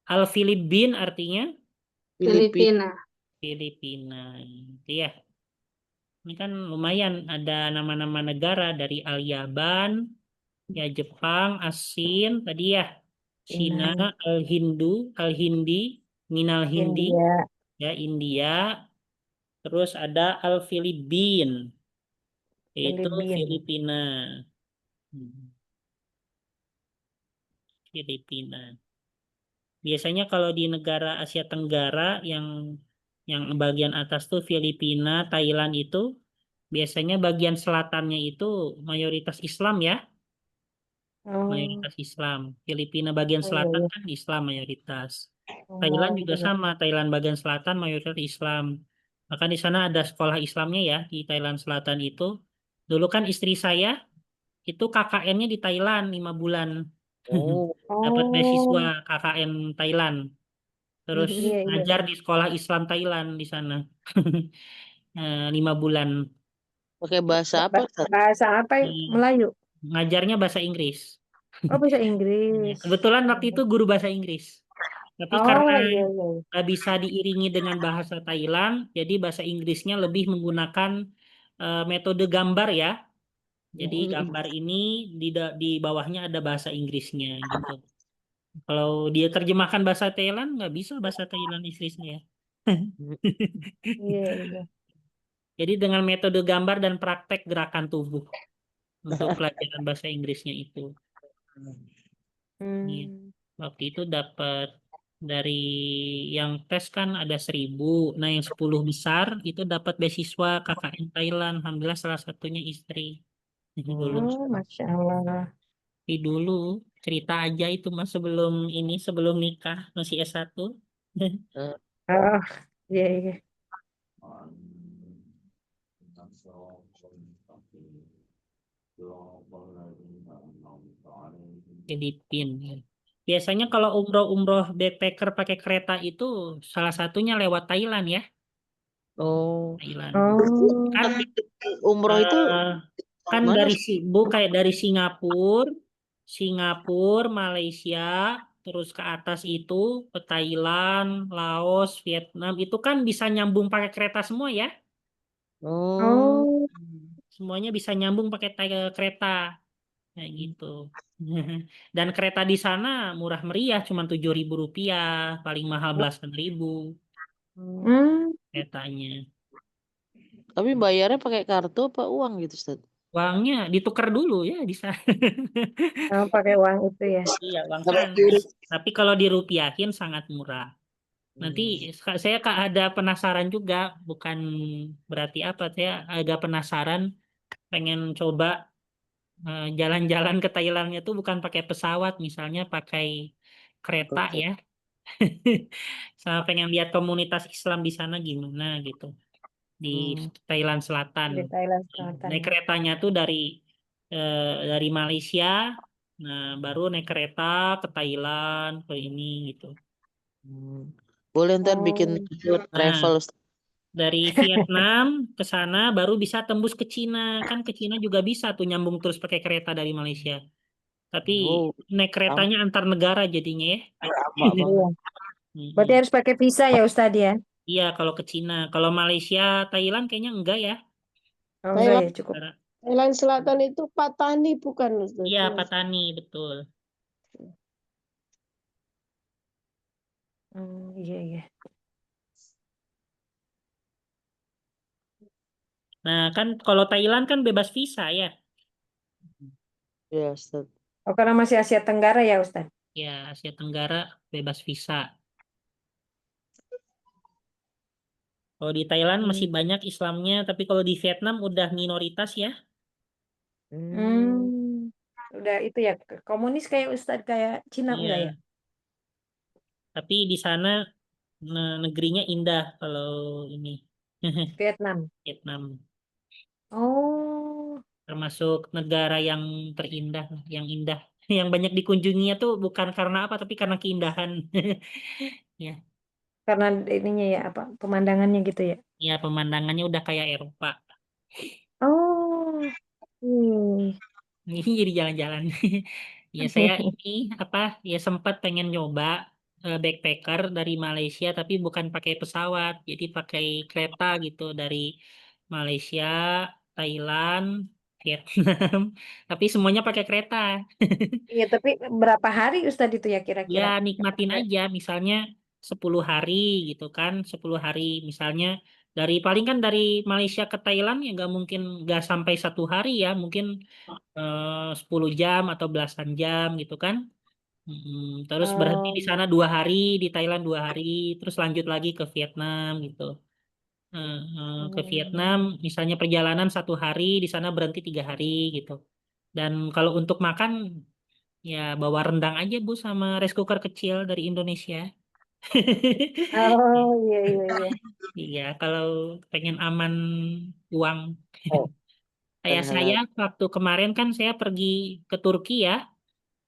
[SPEAKER 1] Al-Filipin artinya
[SPEAKER 4] Filipina.
[SPEAKER 1] Filipina. Itu ya. Ini kan lumayan ada nama-nama negara dari Al-Yaban, ya Jepang, Asin, tadi ya Cina, Al-Hindu, Al-Hindi, Minal Hindi,
[SPEAKER 2] India.
[SPEAKER 1] ya India, terus ada Al-Filipin, yaitu
[SPEAKER 2] Filipin.
[SPEAKER 1] Filipina. Hmm, Filipina. Biasanya kalau di negara Asia Tenggara yang bagian atas tuh Filipina, Thailand itu biasanya bagian selatannya itu mayoritas Islam ya,
[SPEAKER 2] Oh,
[SPEAKER 1] mayoritas Islam. Filipina bagian
[SPEAKER 2] iya,
[SPEAKER 1] selatan
[SPEAKER 2] iya.
[SPEAKER 1] kan Islam mayoritas.
[SPEAKER 2] Oh,
[SPEAKER 1] Thailand juga
[SPEAKER 2] benar.
[SPEAKER 1] sama, Thailand bagian selatan mayoritas Islam. Maka di sana ada sekolah Islamnya ya di Thailand Selatan itu. Dulu kan istri saya itu KKN-nya di Thailand 5 bulan.
[SPEAKER 5] Oh.
[SPEAKER 1] Dapat beasiswa
[SPEAKER 2] Oh,
[SPEAKER 1] KKN Thailand. Terus
[SPEAKER 2] iya, iya.
[SPEAKER 1] ngajar di sekolah Islam Thailand di sana. 5 bulan.
[SPEAKER 5] Pakai bahasa apa, Ustaz?
[SPEAKER 2] Bahasa apa?
[SPEAKER 1] Hmm,
[SPEAKER 2] Melayu.
[SPEAKER 1] Ngajarnya bahasa Inggris.
[SPEAKER 2] Oh, bahasa
[SPEAKER 1] Ya,
[SPEAKER 2] Inggris.
[SPEAKER 1] kebetulan waktu itu guru bahasa Inggris. Tapi karena
[SPEAKER 2] Oh, iya, iya.
[SPEAKER 1] nggak bisa diiringi dengan bahasa Thailand, jadi bahasa Inggrisnya lebih menggunakan metode gambar ya. Jadi gambar ini di bawahnya ada bahasa Inggrisnya gitu. Kalau dia terjemahkan bahasa Thailand, nggak bisa bahasa Thailand istri saya.
[SPEAKER 2] Iya, iya.
[SPEAKER 1] Jadi dengan metode gambar dan praktek gerakan tubuh untuk pelajaran bahasa Inggrisnya itu. Iya.
[SPEAKER 2] Hmm.
[SPEAKER 1] Waktu itu dapat dari yang tes kan ada 1.000. Nah, yang 10 besar itu dapat beasiswa KKN Thailand. Alhamdulillah salah satunya istri. Dulu.
[SPEAKER 2] Oh, Masya Allah.
[SPEAKER 1] Tapi dulu cerita aja itu mas sebelum nikah masih S1.
[SPEAKER 2] Oh, iya, iya.
[SPEAKER 1] Filipin. Ya. Biasanya kalau umroh-umroh backpacker pakai kereta itu salah satunya lewat Thailand ya.
[SPEAKER 3] Oh,
[SPEAKER 1] Thailand.
[SPEAKER 2] Oh,
[SPEAKER 1] Kan
[SPEAKER 3] umroh itu
[SPEAKER 1] eh, kan
[SPEAKER 3] mana?
[SPEAKER 1] dari kayak dari Singapura, Malaysia, terus ke atas itu ke Thailand, Laos, Vietnam itu kan bisa nyambung pakai kereta semua ya.
[SPEAKER 3] Oh,
[SPEAKER 2] oh,
[SPEAKER 1] Semuanya bisa nyambung pakai kereta kayak gitu. Dan kereta di sana murah meriah, cuma 7.000 rupiah, paling mahal belasan ribu
[SPEAKER 2] hmm,
[SPEAKER 1] keretanya.
[SPEAKER 3] tapi bayarnya pakai kartu apa uang gitu, Ustaz?
[SPEAKER 1] Uangnya ditukar dulu ya di sana.
[SPEAKER 2] oh, pakai uang itu ya.
[SPEAKER 1] Iya, uang
[SPEAKER 3] Dapat
[SPEAKER 1] sana.
[SPEAKER 3] kiri.
[SPEAKER 1] Tapi kalau dirupiahin sangat murah. Nanti saya ada penasaran juga, bukan berarti apa, saya agak penasaran, pengen coba jalan-jalan ke Thailandnya tuh bukan pakai pesawat, misalnya pakai kereta
[SPEAKER 3] Oke.
[SPEAKER 1] ya. Sama pengen lihat komunitas Islam di sana gimana gitu, di Thailand Selatan.
[SPEAKER 2] Di Thailand Selatan.
[SPEAKER 1] Naik keretanya tuh dari Malaysia, nah baru naik kereta ke Thailand, ke ini gitu.
[SPEAKER 3] Boleh ntar bikin
[SPEAKER 2] Oh,
[SPEAKER 3] video
[SPEAKER 1] Nah,
[SPEAKER 3] travel, Ustaz.
[SPEAKER 1] dari Vietnam ke sana baru bisa tembus ke Cina. Kan ke Cina juga bisa tuh nyambung terus pakai kereta dari Malaysia. Tapi
[SPEAKER 3] Oh,
[SPEAKER 1] naik keretanya antar negara jadinya ya.
[SPEAKER 3] lama banget.
[SPEAKER 2] iya. Berarti
[SPEAKER 1] Mm-mm.
[SPEAKER 2] harus pakai visa ya Ustadz ya?
[SPEAKER 1] Iya, kalau ke Cina. Kalau Malaysia, Thailand kayaknya enggak ya.
[SPEAKER 2] Oh, enggak
[SPEAKER 5] Thailand,
[SPEAKER 2] ya, cukup.
[SPEAKER 1] Karena-
[SPEAKER 5] Thailand Selatan itu Patani bukan Ustaz?
[SPEAKER 1] Iya, Patani, betul.
[SPEAKER 2] Iya, iya.
[SPEAKER 1] Nah, kan kalau Thailand kan bebas visa ya.
[SPEAKER 3] Ya, Ustaz.
[SPEAKER 2] Oh, karena masih Asia Tenggara ya Ustadz?
[SPEAKER 1] Ya, Asia Tenggara bebas visa. Kalau di Thailand masih banyak Islamnya, tapi kalau di Vietnam udah minoritas ya.
[SPEAKER 2] Hmm, udah itu ya, komunis kayak Ustadz, kayak Cina enggak ya?
[SPEAKER 1] Iya, tapi di sana negerinya indah kalau ini
[SPEAKER 2] Vietnam.
[SPEAKER 1] Vietnam.
[SPEAKER 2] Oh,
[SPEAKER 1] Termasuk negara yang terindah, yang indah. Yang banyak dikunjunginya tuh bukan karena apa, tapi karena keindahan. Ya,
[SPEAKER 2] karena ininya ya, apa, pemandangannya gitu ya?
[SPEAKER 1] ya pemandangannya udah kayak Eropa.
[SPEAKER 2] Oh,
[SPEAKER 1] Ini jadi jalan-jalan. Ya saya ini apa ya sempat pengen nyoba backpacker dari Malaysia tapi bukan pakai pesawat, jadi pakai kereta gitu dari Malaysia, Thailand, Vietnam, tapi semuanya pakai kereta.
[SPEAKER 2] iya, tapi berapa hari Ustadz itu ya
[SPEAKER 1] Ya
[SPEAKER 2] kira-kira?
[SPEAKER 1] nikmatin aja, misalnya 10 hari gitu kan, 10 hari misalnya paling kan dari Malaysia ke Thailand ya nggak mungkin nggak sampai 1 hari ya, mungkin 10 jam atau belasan jam gitu kan. Terus berhenti
[SPEAKER 2] Oh,
[SPEAKER 1] di sana 2 hari, di Thailand 2 hari, terus lanjut lagi ke Vietnam gitu. Ke Vietnam, misalnya perjalanan 1 hari, di sana berhenti 3 hari gitu. Dan kalau untuk makan, ya bawa rendang aja Bu sama rice cooker kecil dari Indonesia.
[SPEAKER 2] oh, iya, iya, iya.
[SPEAKER 1] Iya, kalau pengen aman uang.
[SPEAKER 3] Oh,
[SPEAKER 1] Kayak saya
[SPEAKER 3] halal.
[SPEAKER 1] waktu kemarin kan saya pergi ke Turki ya.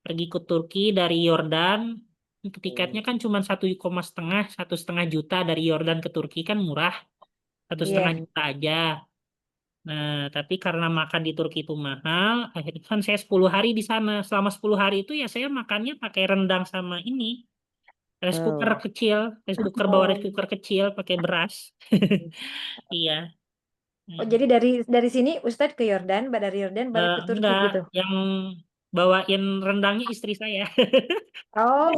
[SPEAKER 1] Pergi ke Turki dari Yordan, tiketnya kan cuma 1,5 juta dari Yordan ke Turki kan murah, 1,5
[SPEAKER 2] Iya,
[SPEAKER 1] juta aja. Nah, tapi karena makan di Turki itu mahal, akhirnya kan saya 10 hari di sana. Selama 10 hari itu ya saya makannya pakai rendang sama ini, rice cooker
[SPEAKER 3] Oh,
[SPEAKER 1] kecil, rice cooker bawa rice cooker kecil pakai beras. Iya.
[SPEAKER 2] oh,
[SPEAKER 1] Hmm.
[SPEAKER 2] jadi dari sini Ustadz ke Yordan, dari Yordan balik ke Turki
[SPEAKER 1] Enggak,
[SPEAKER 2] gitu.
[SPEAKER 1] yang bawain rendangnya istri saya.
[SPEAKER 2] Oh,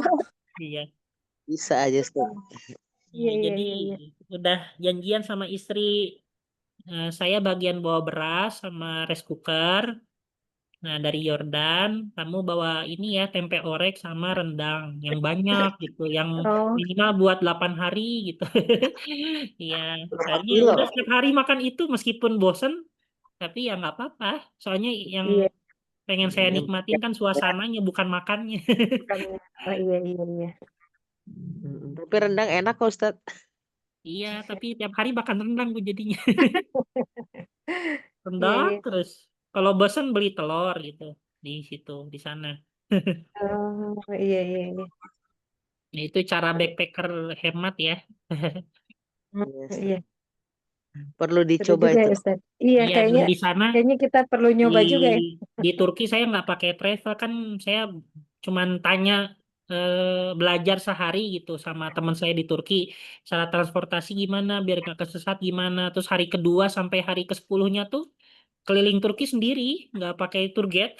[SPEAKER 1] Iya.
[SPEAKER 3] Bisa aja, Ustaz.
[SPEAKER 2] iya, iya,
[SPEAKER 1] Jadi
[SPEAKER 2] iya, iya.
[SPEAKER 1] udah janjian sama istri, saya bagian bawa beras sama rice cooker. Nah, dari Yordan, kamu bawa ini ya, tempe orek sama rendang yang banyak gitu, yang
[SPEAKER 2] Oh,
[SPEAKER 1] minimal buat 8 hari gitu. Iya,
[SPEAKER 3] Berapa
[SPEAKER 1] akhirnya
[SPEAKER 3] kilo?
[SPEAKER 1] udah setiap hari makan itu meskipun bosen, tapi ya nggak apa-apa. Soalnya yang
[SPEAKER 2] iya,
[SPEAKER 1] pengen saya
[SPEAKER 3] Yang
[SPEAKER 1] nikmatin kan suasananya, bukan makannya.
[SPEAKER 2] bukannya. Oh, iya, iya, iya.
[SPEAKER 3] Tapi rendang enak kok, Ustaz.
[SPEAKER 1] Iya, tapi tiap hari makan rendang gue jadinya.
[SPEAKER 2] Iya,
[SPEAKER 1] Rendang
[SPEAKER 2] iya.
[SPEAKER 1] terus. Kalau bosen beli telur gitu di situ, di sana.
[SPEAKER 2] Oh, iya, iya, iya.
[SPEAKER 1] Ya, itu cara backpacker hemat ya.
[SPEAKER 2] Hmm,
[SPEAKER 3] Iya, Ustaz.
[SPEAKER 2] iya.
[SPEAKER 3] Perlu
[SPEAKER 2] Seru
[SPEAKER 3] dicoba
[SPEAKER 2] juga ya,
[SPEAKER 3] itu.
[SPEAKER 2] Ustaz. Iya,
[SPEAKER 1] Iya, dan
[SPEAKER 2] kayaknya
[SPEAKER 1] di sana
[SPEAKER 2] kayaknya kita perlu
[SPEAKER 1] di
[SPEAKER 2] nyoba juga ya.
[SPEAKER 1] di Turki saya nggak pakai travel kan, saya cuman tanya, belajar sehari gitu sama teman saya di Turki, cara transportasi gimana biar nggak kesesat gimana. Terus hari kedua sampai hari ke-10-nya tuh keliling Turki sendiri, nggak pakai tour guide.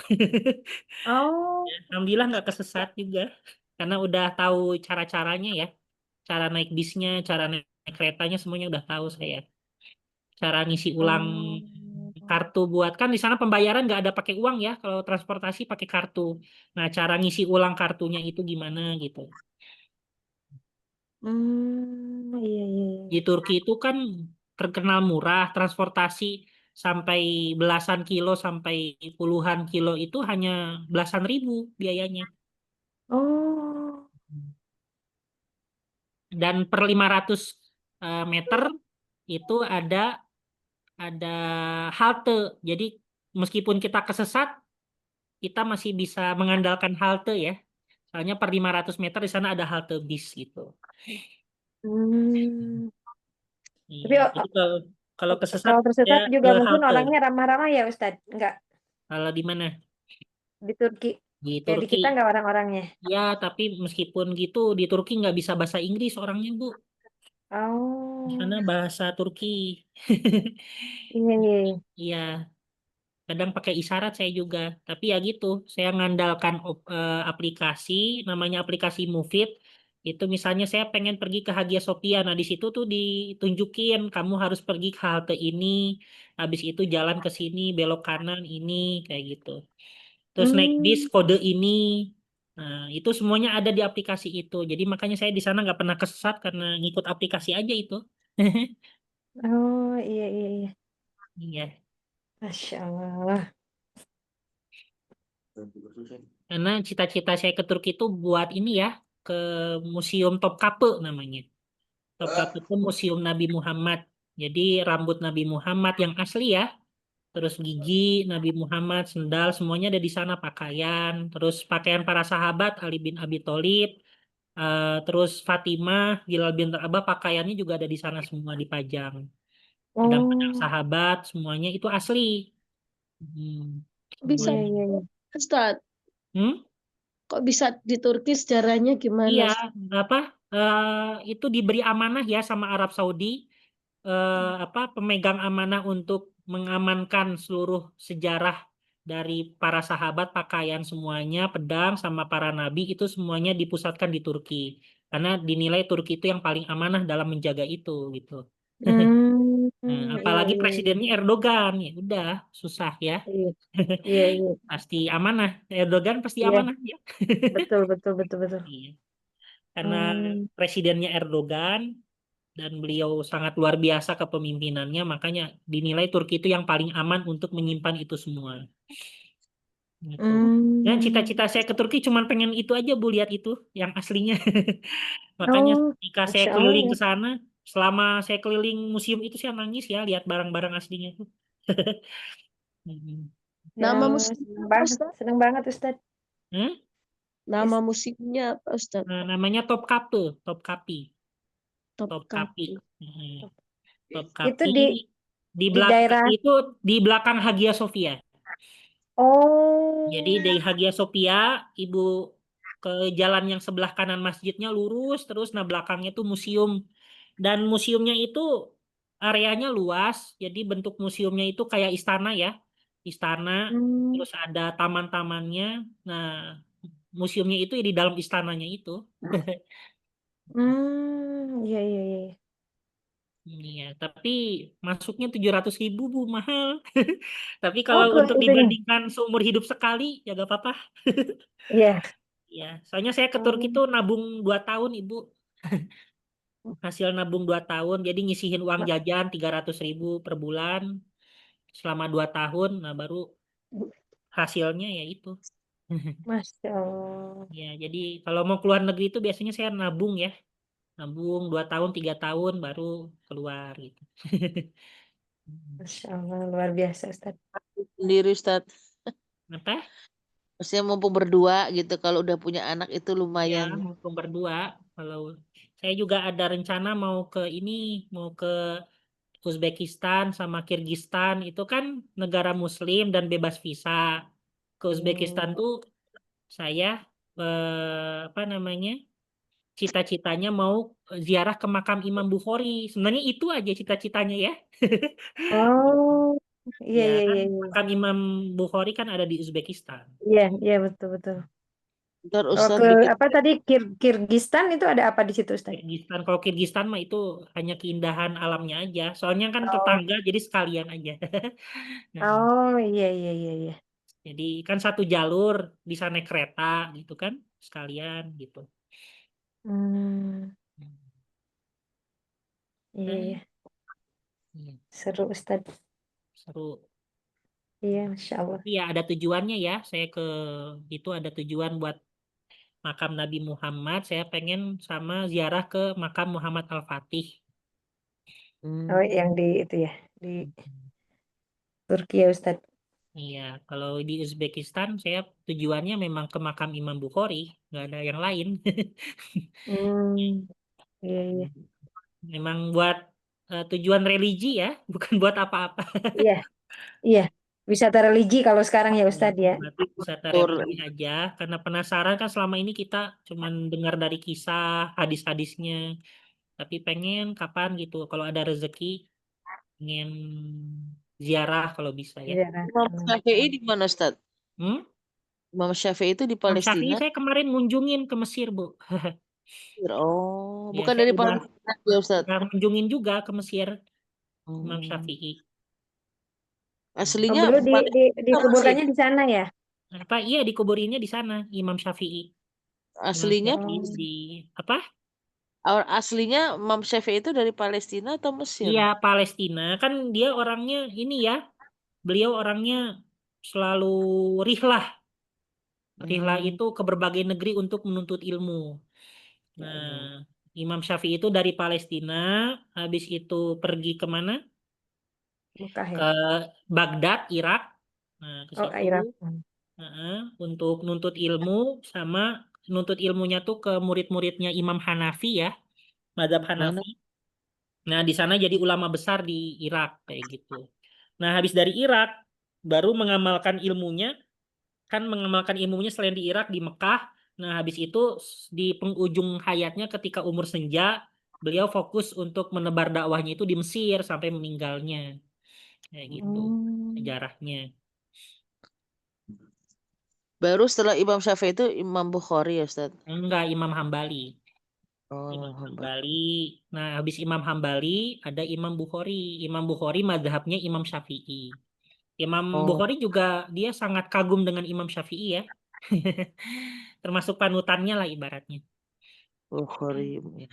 [SPEAKER 2] Oh,
[SPEAKER 1] Alhamdulillah nggak kesesat juga karena udah tahu cara-caranya ya, cara naik bisnya, cara naik keretanya semuanya udah tahu saya. Cara ngisi ulang
[SPEAKER 2] oh,
[SPEAKER 1] kartu buat, kan di sana pembayaran nggak ada pakai uang ya, kalau transportasi pakai kartu. Nah, cara ngisi ulang kartunya itu gimana gitu.
[SPEAKER 2] iya, iya,
[SPEAKER 1] Di
[SPEAKER 2] iya.
[SPEAKER 1] Turki itu kan terkenal murah, transportasi sampai belasan kilo sampai puluhan kilo itu hanya belasan ribu biayanya.
[SPEAKER 2] Oh,
[SPEAKER 1] Dan per 500 meter itu ada halte. Jadi meskipun kita kesesat, kita masih bisa mengandalkan halte ya. Soalnya per 500 meter di sana ada halte bis gitu.
[SPEAKER 2] hmm.
[SPEAKER 1] Iya.
[SPEAKER 2] Tapi
[SPEAKER 1] Jadi kalau kesesat
[SPEAKER 2] kalau
[SPEAKER 1] ya
[SPEAKER 2] tersesat juga
[SPEAKER 1] ke
[SPEAKER 2] mungkin
[SPEAKER 1] halte.
[SPEAKER 2] orangnya ramah-ramah ya, Ustaz. Enggak
[SPEAKER 1] Kalau di mana?
[SPEAKER 2] di Turki.
[SPEAKER 1] Di
[SPEAKER 2] Kayak di kita
[SPEAKER 1] Turki.
[SPEAKER 2] enggak orang-orangnya.
[SPEAKER 1] Ya, tapi meskipun gitu di Turki nggak bisa bahasa Inggris orangnya, Bu. Di sana
[SPEAKER 2] Oh,
[SPEAKER 1] bahasa Turki.
[SPEAKER 2] iya, iya, iya.
[SPEAKER 1] Iya, kadang pakai isyarat saya juga. Tapi ya gitu, saya ngandalkan aplikasi, namanya aplikasi Mufid. Itu misalnya saya pengen pergi ke Hagia Sophia. Nah, di situ tuh ditunjukin, kamu harus pergi ke halte ini, habis itu jalan ke sini, belok kanan ini, kayak gitu. Terus naik bis
[SPEAKER 2] Hmm.
[SPEAKER 1] kode ini. Nah, itu semuanya ada di aplikasi itu. Jadi makanya saya di sana nggak pernah kesesat karena ngikut aplikasi aja itu.
[SPEAKER 2] Oh, iya, iya, iya.
[SPEAKER 1] Iya.
[SPEAKER 2] Masya Allah.
[SPEAKER 1] Karena cita-cita saya ke Turki itu buat ini ya, ke Museum Topkapi namanya. Topkapi itu Museum Nabi Muhammad. Jadi rambut Nabi Muhammad yang asli ya, terus gigi Nabi Muhammad, sendal, semuanya ada di sana, pakaian, terus pakaian para sahabat Ali bin Abi Thalib, terus Fatimah, Bilal bin Rabah, pakaiannya juga ada di sana semua dipajang. Pedang-pedang
[SPEAKER 2] Oh,
[SPEAKER 1] sahabat, semuanya itu asli. Hmm.
[SPEAKER 5] Bisa,
[SPEAKER 2] iya,
[SPEAKER 1] Semuanya.
[SPEAKER 2] iya, iya.
[SPEAKER 5] Ustaz,
[SPEAKER 1] Hmm?
[SPEAKER 5] kok bisa di Turki sejarahnya gimana?
[SPEAKER 1] Iya, apa? Itu diberi amanah ya sama Arab Saudi, apa pemegang amanah untuk mengamankan seluruh sejarah dari para sahabat, pakaian semuanya, pedang sama para nabi itu semuanya dipusatkan di Turki. Karena dinilai Turki itu yang paling amanah dalam menjaga itu gitu.
[SPEAKER 2] Hmm,
[SPEAKER 1] Nah,
[SPEAKER 2] iya,
[SPEAKER 1] apalagi
[SPEAKER 2] iya, iya.
[SPEAKER 1] presidennya Erdogan, ya udah susah ya.
[SPEAKER 2] Iya, iya, iya.
[SPEAKER 1] Pasti amanah. Erdogan pasti
[SPEAKER 2] Iya,
[SPEAKER 1] amanah ya.
[SPEAKER 2] betul, betul, betul, betul.
[SPEAKER 1] Iya. Karena
[SPEAKER 2] Hmm,
[SPEAKER 1] presidennya Erdogan dan beliau sangat luar biasa kepemimpinannya, makanya dinilai Turki itu yang paling aman untuk menyimpan itu semua. Gitu. Dan
[SPEAKER 2] hmm.
[SPEAKER 1] cita-cita saya ke Turki cuma pengen itu aja, Bu, lihat itu yang aslinya. Makanya
[SPEAKER 2] Oh,
[SPEAKER 1] ketika saya
[SPEAKER 2] Masya
[SPEAKER 1] keliling
[SPEAKER 2] Allah.
[SPEAKER 1] ke sana, selama saya keliling museum itu saya nangis ya lihat barang-barang aslinya tuh. Hmm.
[SPEAKER 2] Ya
[SPEAKER 5] Nama
[SPEAKER 2] Allah,
[SPEAKER 5] musimnya apa, Ustaz?
[SPEAKER 2] seneng banget Ustaz.
[SPEAKER 1] Hmm?
[SPEAKER 5] Nama musimnya apa, Ustaz?
[SPEAKER 1] Nah, namanya Topkapi, Topkapi, Topkapi.
[SPEAKER 5] Topkapi.
[SPEAKER 1] Hmm.
[SPEAKER 2] Itu
[SPEAKER 1] Topkapi di
[SPEAKER 2] di
[SPEAKER 1] belakang
[SPEAKER 2] daerah.
[SPEAKER 1] itu di belakang Hagia Sophia. Jadi
[SPEAKER 2] Oh,
[SPEAKER 1] dari Hagia Sophia, ibu ke jalan yang sebelah kanan masjidnya lurus terus, nah belakangnya tuh museum. Dan museumnya itu areanya luas, jadi bentuk museumnya itu kayak istana ya. istana,
[SPEAKER 2] Hmm.
[SPEAKER 1] terus ada taman-tamannya. Nah, museumnya itu ya di dalam istananya itu.
[SPEAKER 2] Iya, iya, iya.
[SPEAKER 1] Iya, tapi masuknya 700.000 Bu, mahal. Tapi
[SPEAKER 2] Oh,
[SPEAKER 1] kalau
[SPEAKER 2] kelas
[SPEAKER 1] untuk
[SPEAKER 2] itunya.
[SPEAKER 1] dibandingkan seumur hidup sekali, ya gak apa-apa.
[SPEAKER 2] Iya.
[SPEAKER 1] Ya, soalnya saya ke Turki
[SPEAKER 2] Oh.
[SPEAKER 1] tuh nabung 2 tahun, Ibu. Hasil nabung 2 tahun, jadi nyisihin uang jajan 300.000 per bulan selama 2 tahun. Nah, baru hasilnya ya itu.
[SPEAKER 2] Masya Allah.
[SPEAKER 1] Ya, jadi kalau mau keluar negeri itu biasanya saya nabung ya. Nabung 2 tahun, 3 tahun baru keluar gitu.
[SPEAKER 2] Masya Allah, luar biasa Ustaz.
[SPEAKER 5] Sendiri Ustadz.
[SPEAKER 1] Apa?
[SPEAKER 5] Maksudnya mumpung berdua gitu. Kalau udah punya anak itu
[SPEAKER 1] Ya,
[SPEAKER 5] lumayan.
[SPEAKER 1] mumpung berdua. Kalau saya juga ada rencana mau ke ini, mau ke Uzbekistan sama Kirgistan. Itu kan negara Muslim dan bebas visa. Ke Uzbekistan tuh saya apa namanya? Cita-citanya mau ziarah ke makam Imam Bukhari. Sebenarnya itu aja cita-citanya ya.
[SPEAKER 2] Oh, iya,
[SPEAKER 1] Ya
[SPEAKER 2] iya,
[SPEAKER 1] kan
[SPEAKER 2] iya, iya.
[SPEAKER 1] makam Imam Bukhari kan ada di Uzbekistan.
[SPEAKER 2] Iya, iya, betul, betul.
[SPEAKER 5] Ntar
[SPEAKER 2] Kalau
[SPEAKER 5] Ustadz
[SPEAKER 2] ke
[SPEAKER 5] bikin
[SPEAKER 2] apa tadi Kirgistan itu ada apa di situ Ustaz?
[SPEAKER 1] Kirgistan, kalau Kirgistan mah itu hanya keindahan alamnya aja. Soalnya kan
[SPEAKER 2] Oh,
[SPEAKER 1] tetangga, jadi sekalian aja. Nah,
[SPEAKER 2] oh, iya, iya, iya, iya.
[SPEAKER 1] jadi kan satu jalur bisa naik kereta gitu kan, sekalian gitu.
[SPEAKER 2] Hmm, iya, iya.
[SPEAKER 1] Nah, iya,
[SPEAKER 2] Seru Ustaz.
[SPEAKER 1] seru.
[SPEAKER 2] Iya, Masya Allah.
[SPEAKER 1] Tapi ya ada tujuannya ya. Saya ke itu ada tujuan buat makam Nabi Muhammad. Saya pengen sama ziarah ke makam Muhammad Al-Fatih.
[SPEAKER 2] Oh, yang di itu ya, di Turki ya Ustaz.
[SPEAKER 1] Iya, kalau di Uzbekistan saya tujuannya memang ke makam Imam Bukhari, nggak ada yang lain.
[SPEAKER 2] Hmm, iya, iya.
[SPEAKER 1] Memang buat tujuan religi ya, bukan buat apa-apa.
[SPEAKER 2] Iya, iya. Wisata religi kalau sekarang ya
[SPEAKER 1] Ya,
[SPEAKER 2] Ustaz ya.
[SPEAKER 1] berarti wisata
[SPEAKER 5] tur.
[SPEAKER 1] religi aja, karena penasaran kan selama ini kita cuman dengar dari kisah, hadis-hadisnya, tapi pengen kapan gitu, kalau ada rezeki, ingin ziarah kalau bisa ya.
[SPEAKER 2] Iya.
[SPEAKER 5] Imam Syafi'i di mana Ustadz?
[SPEAKER 1] Hmm?
[SPEAKER 5] Imam Syafi'i itu di
[SPEAKER 1] Imam Syafi'i
[SPEAKER 5] Palestina.
[SPEAKER 1] saya kemarin ngunjungin ke Mesir, Bu.
[SPEAKER 5] Oh,
[SPEAKER 1] Ya,
[SPEAKER 5] bukan
[SPEAKER 1] saya
[SPEAKER 5] dari
[SPEAKER 1] udah,
[SPEAKER 5] Palestina ya Ustadz.
[SPEAKER 1] udah ngunjungin juga ke Mesir, Imam
[SPEAKER 5] Hmm.
[SPEAKER 1] Syafi'i.
[SPEAKER 5] Aslinya
[SPEAKER 2] Beliau
[SPEAKER 5] Palestina Mesir.
[SPEAKER 2] dikuburkannya di sana ya.
[SPEAKER 1] Apa? Iya, dikuburinnya di sana, Imam Syafi'i. Imam
[SPEAKER 5] Aslinya
[SPEAKER 1] Syafi'i
[SPEAKER 2] Oh,
[SPEAKER 1] di apa?
[SPEAKER 5] aslinya Imam Syafi'i itu dari Palestina atau Mesir?
[SPEAKER 1] Iya, Palestina. Kan dia orangnya ini ya, beliau orangnya selalu rihlah. Rihlah
[SPEAKER 5] Hmm.
[SPEAKER 1] itu ke berbagai negeri untuk menuntut ilmu.
[SPEAKER 5] Ya
[SPEAKER 1] Nah,
[SPEAKER 5] Allah.
[SPEAKER 1] Imam Syafi'i itu dari Palestina, habis itu pergi kemana?
[SPEAKER 2] Mekah ya.
[SPEAKER 1] Ke Baghdad, Irak. Nah, ke
[SPEAKER 2] Oh,
[SPEAKER 1] situ
[SPEAKER 2] Irak.
[SPEAKER 1] untuk nuntut ilmu sama nuntut ilmunya tuh ke murid-muridnya Imam Hanafi ya, mazhab
[SPEAKER 5] Mana?
[SPEAKER 1] Hanafi. Nah, di sana jadi ulama besar di Irak kayak gitu. Nah, habis dari Irak baru mengamalkan ilmunya, kan mengamalkan ilmunya selain di Irak di Mekah. Nah, habis itu di penghujung hayatnya ketika umur senja, beliau fokus untuk menebar dakwahnya itu di Mesir sampai meninggalnya. Kayak gitu
[SPEAKER 2] Hmm.
[SPEAKER 1] sejarahnya.
[SPEAKER 5] Baru setelah Imam Syafi'i itu Imam Bukhari ya Ustadz.
[SPEAKER 1] Enggak, Imam Hambali.
[SPEAKER 5] Oh,
[SPEAKER 1] Imam
[SPEAKER 5] hamba.
[SPEAKER 1] Hambali. Nah, habis Imam Hambali ada Imam Bukhari. Imam Bukhari mazhabnya Imam Syafi'i. Imam
[SPEAKER 5] Oh,
[SPEAKER 1] Bukhari juga dia sangat kagum dengan Imam Syafi'i ya. Termasuk panutannya lah ibaratnya.
[SPEAKER 5] Bukhari. Ya.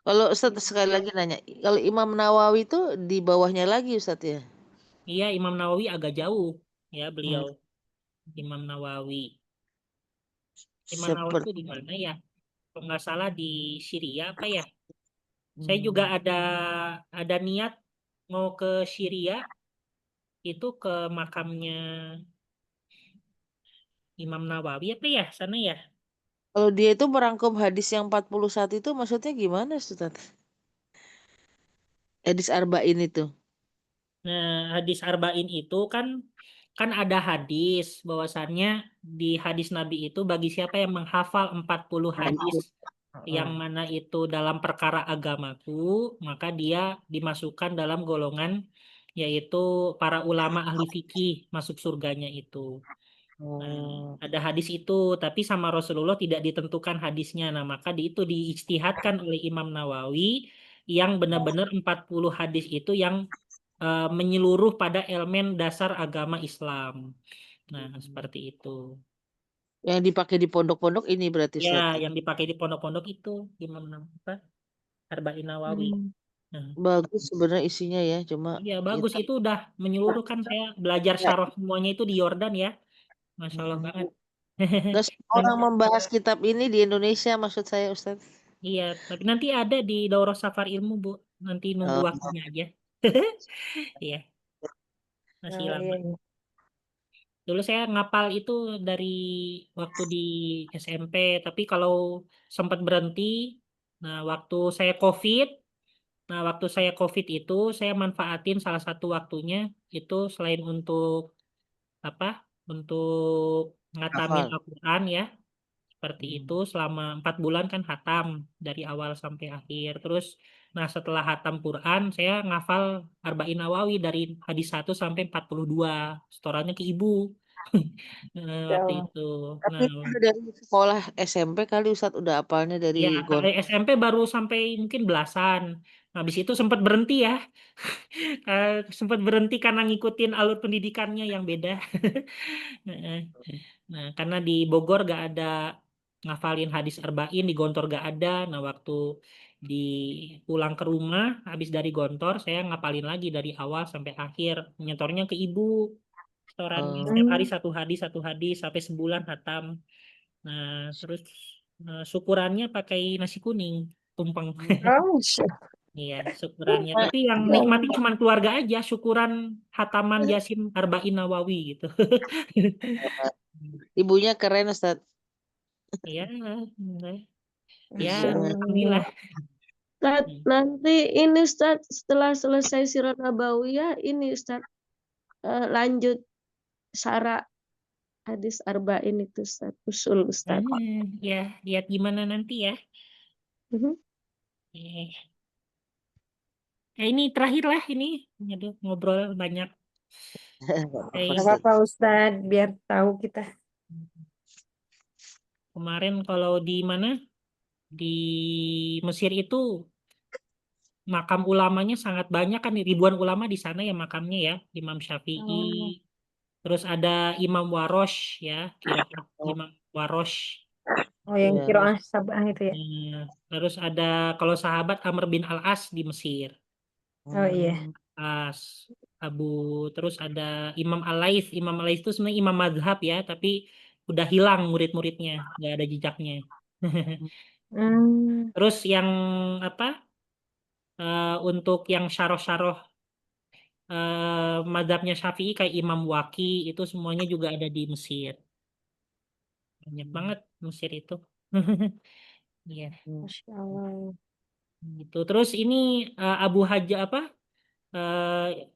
[SPEAKER 5] Kalau Ustadz sekali lagi nanya, kalau Imam Nawawi itu di bawahnya lagi Ustadz ya?
[SPEAKER 1] Iya, Imam Nawawi agak jauh ya
[SPEAKER 5] Hmm.
[SPEAKER 1] beliau. Imam Nawawi. Imam Nawawi itu di
[SPEAKER 5] Seperti
[SPEAKER 1] mana ya? Kalau nggak salah di Syria apa ya? Saya juga
[SPEAKER 5] hmm.
[SPEAKER 1] ada niat mau ke Syria itu ke makamnya Imam Nawawi apa ya sana ya?
[SPEAKER 5] Kalau dia itu merangkum hadis yang 41 itu maksudnya gimana Ustadz? Hadis Arba'in itu.
[SPEAKER 1] Nah, hadis Arba'in itu kan ada hadis bahwasannya di hadis Nabi itu bagi siapa yang menghafal 40 hadis yang
[SPEAKER 5] Heeh.
[SPEAKER 1] mana itu dalam perkara agamaku, maka dia dimasukkan dalam golongan yaitu para ulama ahli fikih masuk surganya itu. Nah,
[SPEAKER 5] Oh,
[SPEAKER 1] ada hadis itu, tapi sama Rasulullah tidak ditentukan hadisnya. Nah, maka itu diijtihadkan oleh Imam Nawawi yang benar-benar 40 hadis itu yang menyeluruh pada elemen dasar agama Islam. Nah, seperti itu.
[SPEAKER 5] yang dipakai di pondok-pondok ini berarti
[SPEAKER 1] Ya,
[SPEAKER 5] Ustaz.
[SPEAKER 1] yang dipakai di pondok-pondok itu Imam apa? Arba'in Nawawi. Nah,
[SPEAKER 5] Bagus sebenarnya isinya ya, cuma
[SPEAKER 1] iya
[SPEAKER 5] ya
[SPEAKER 1] bagus itu udah menyeluruh kan saya belajar syarah semuanya itu di Yordan ya. Masya Allah banget.
[SPEAKER 5] nggak semua orang membahas kitab ini di Indonesia maksud saya Ustaz.
[SPEAKER 1] Iya, tapi nanti ada di Daurah Safar Ilmu, Bu. Nanti nunggu
[SPEAKER 5] Oh,
[SPEAKER 1] waktunya aja. Iya, masih
[SPEAKER 2] Oh,
[SPEAKER 1] lama.
[SPEAKER 2] iya, iya.
[SPEAKER 1] Dulu saya ngapal itu dari waktu di SMP, tapi kalau sempat berhenti, nah waktu saya COVID itu saya manfaatin salah satu waktunya itu selain untuk apa? Untuk ngatamin
[SPEAKER 5] hafal.
[SPEAKER 1] Al-Quran ya. Seperti itu selama 4 bulan kan hatam dari awal sampai akhir. Terus nah setelah hatam Quran saya ngafal Arba'in Nawawi dari hadis 1 sampai 42 setorannya ke ibu. Waktu
[SPEAKER 2] Allah.
[SPEAKER 1] itu.
[SPEAKER 5] Tapi
[SPEAKER 1] Nah,
[SPEAKER 5] itu dari sekolah SMP kali Ustaz udah hafalnya dari
[SPEAKER 1] ya
[SPEAKER 5] Gontor.
[SPEAKER 1] SMP baru sampai mungkin belasan. Habis itu sempat berhenti ya. Sempat berhenti karena ngikutin alur pendidikannya yang beda. Nah, karena di Bogor gak ada ngafalin hadis arba'in, di Gontor gak ada. Nah, waktu di pulang ke rumah, habis dari Gontor, saya ngapalin lagi dari awal sampai akhir. Nyetornya ke ibu, setorannya. Setiap hari satu hadis, sampai sebulan hatam. Nah, terus syukurannya pakai nasi kuning, tumpeng.
[SPEAKER 2] Oh,
[SPEAKER 1] Iya, syukurannya. Tapi yang
[SPEAKER 2] ya
[SPEAKER 1] nikmatin
[SPEAKER 2] Allah.
[SPEAKER 1] cuma keluarga aja, syukuran hataman Yasin Arba'in Nawawi gitu.
[SPEAKER 5] Ibunya keren Ustaz.
[SPEAKER 1] Iya, ya,
[SPEAKER 2] Masya
[SPEAKER 1] alhamdulillah.
[SPEAKER 8] Ustaz, nanti ini Ustaz setelah selesai Sirat Nabawiyah ini Ustaz lanjut syara hadis arba'in itu Ustaz, usul Ustaz.
[SPEAKER 1] Ya, lihat gimana nanti ya.
[SPEAKER 8] Mhm.
[SPEAKER 1] Eh, ini terakhir lah ini. Aduh, ngobrol banyak.
[SPEAKER 5] Nggak apa-apa,
[SPEAKER 1] Eh,
[SPEAKER 2] Gak
[SPEAKER 5] Ustaz.
[SPEAKER 2] apa-apa Ustadz, biar tahu kita.
[SPEAKER 1] Kemarin kalau di mana? Di Mesir itu makam ulamanya sangat banyak kan, ribuan ulama di sana ya makamnya ya. Imam Syafi'i,
[SPEAKER 2] Oh,
[SPEAKER 1] terus ada Imam Warosh ya, kira-kira
[SPEAKER 5] Oh,
[SPEAKER 1] Imam Warosh.
[SPEAKER 2] oh yang
[SPEAKER 5] iya.
[SPEAKER 2] Kiroah Sabah itu ya.
[SPEAKER 1] Terus ada kalau sahabat Amr bin Al-As di Mesir.
[SPEAKER 2] Oh iya.
[SPEAKER 1] As Abu terus ada Imam Al-Laits. Imam Al-Laits itu sebenarnya imam mazhab ya, tapi udah hilang murid-muridnya, nggak ada jejaknya.
[SPEAKER 2] Hmm.
[SPEAKER 1] Terus yang apa? Untuk yang syarah-syarah mazhabnya Syafi'i kayak Imam Waqi itu semuanya juga ada di Mesir. Banyak banget Mesir itu. Iya,
[SPEAKER 2] Masya Allah.
[SPEAKER 1] gitu. Terus ini Abu Hajar apa? eh,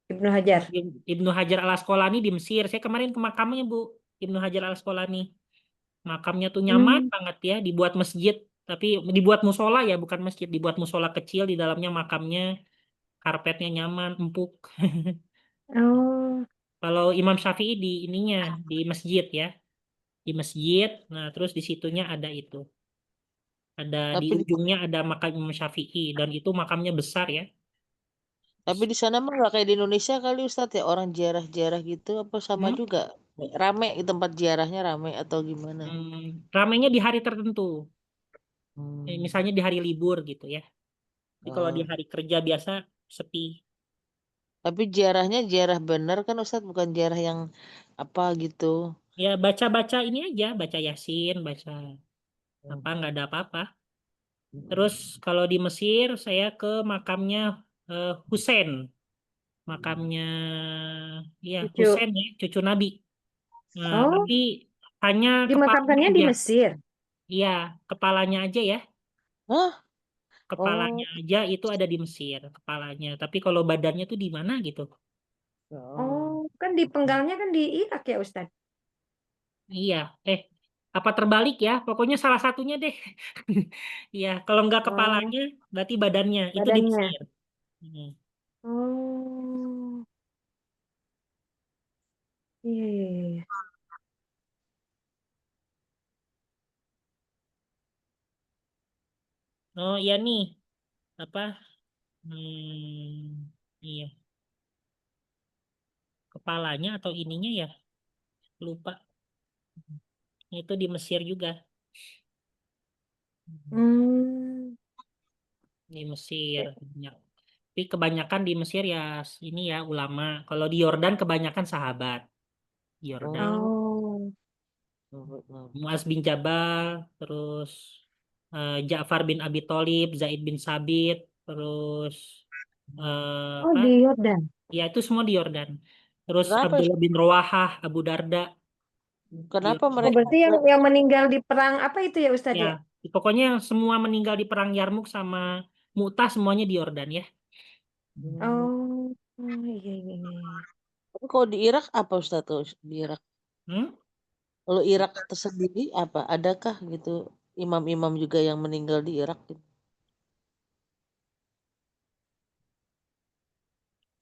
[SPEAKER 2] Ibnu Hajar.
[SPEAKER 1] Ibnu Hajar Al Asqalani di Mesir. Saya kemarin ke makamnya, Bu. Ibnu Hajar Al Asqalani. Makamnya tuh nyaman
[SPEAKER 2] Hmm.
[SPEAKER 1] banget ya, dibuat masjid, tapi dibuat musola ya, bukan masjid, dibuat musola kecil di dalamnya makamnya, karpetnya nyaman, empuk.
[SPEAKER 2] Oh,
[SPEAKER 1] Kalau Imam Syafi'i di ininya di masjid ya, di masjid. Nah, terus di situnya ada itu. Ada di
[SPEAKER 5] Tapi
[SPEAKER 1] ujungnya ada makam Imam Syafi'i dan itu makamnya besar ya.
[SPEAKER 5] di sana mah nggak kayak di Indonesia kali Ustaz ya orang ziarah-ziarah gitu apa sama
[SPEAKER 1] Hmm?
[SPEAKER 5] juga rame di tempat ziarahnya rame atau gimana?
[SPEAKER 1] Ramainya di hari tertentu.
[SPEAKER 5] Hmm.
[SPEAKER 1] Misalnya di hari libur gitu ya. Tapi kalau di
[SPEAKER 5] Oh.
[SPEAKER 1] hari kerja biasa sepi.
[SPEAKER 5] Tapi ziarahnya ziarah bener kan Ustaz bukan ziarah yang apa gitu.
[SPEAKER 1] Ya baca-baca ini aja, baca Yasin, baca apa nggak ada apa-apa. Terus kalau di Mesir saya ke makamnya Husain, makamnya ya
[SPEAKER 2] cucu.
[SPEAKER 1] Husain ya, cucu Nabi. Nah,
[SPEAKER 2] Oh,
[SPEAKER 1] tapi hanya kepalanya
[SPEAKER 2] dimakamkannya di
[SPEAKER 1] aja.
[SPEAKER 2] Mesir.
[SPEAKER 1] Iya, kepalanya aja ya.
[SPEAKER 5] Hah?
[SPEAKER 1] Kepalanya
[SPEAKER 5] Oh.
[SPEAKER 1] aja itu ada di Mesir, kepalanya. Tapi kalau badannya tuh di mana gitu?
[SPEAKER 2] Oh, kan di penggalnya kan di Irak ya Ustadz.
[SPEAKER 1] Iya, apa terbalik ya? Pokoknya salah satunya deh. Iya, kalau nggak
[SPEAKER 2] Oh,
[SPEAKER 1] kepalanya, berarti badannya. Itu di
[SPEAKER 2] badannya.
[SPEAKER 1] Mesir. Hmm.
[SPEAKER 2] Oh, Iya, iya, iya, iya.
[SPEAKER 1] Oh iya nih, apa? Iya, kepalanya atau ininya ya, lupa. Itu di Mesir juga,
[SPEAKER 2] Hmm.
[SPEAKER 1] di Mesir banyak. Tapi kebanyakan di Mesir ya ini ya ulama. Kalau di Yordan kebanyakan sahabat. Di Yordan,
[SPEAKER 2] Oh.
[SPEAKER 1] Muaz bin Jabal, terus Ja'far bin Abi Tholib, Zaid bin Sabit, terus
[SPEAKER 2] Oh,
[SPEAKER 1] apa?
[SPEAKER 2] di Yordan.
[SPEAKER 1] Ya itu semua di Yordan. Terus
[SPEAKER 5] Kenapa?
[SPEAKER 1] Abdullah bin Rawahah, Abu Darda di
[SPEAKER 5] Kenapa
[SPEAKER 2] Oh,
[SPEAKER 1] Yordan.
[SPEAKER 5] mereka
[SPEAKER 2] berarti yang meninggal di perang apa itu ya Ustadz
[SPEAKER 1] Ya,
[SPEAKER 2] ya?
[SPEAKER 1] pokoknya yang semua meninggal di perang Yarmuk sama Mu'tah semuanya di Yordan ya.
[SPEAKER 2] Oh, iya, iya, iya, iya.
[SPEAKER 5] Tapi kalau di Irak apa Ustaz tuh di Irak?
[SPEAKER 1] Hmm?
[SPEAKER 5] Kalau Irak tersendiri apa? Adakah gitu imam-imam juga yang meninggal di Irak gitu?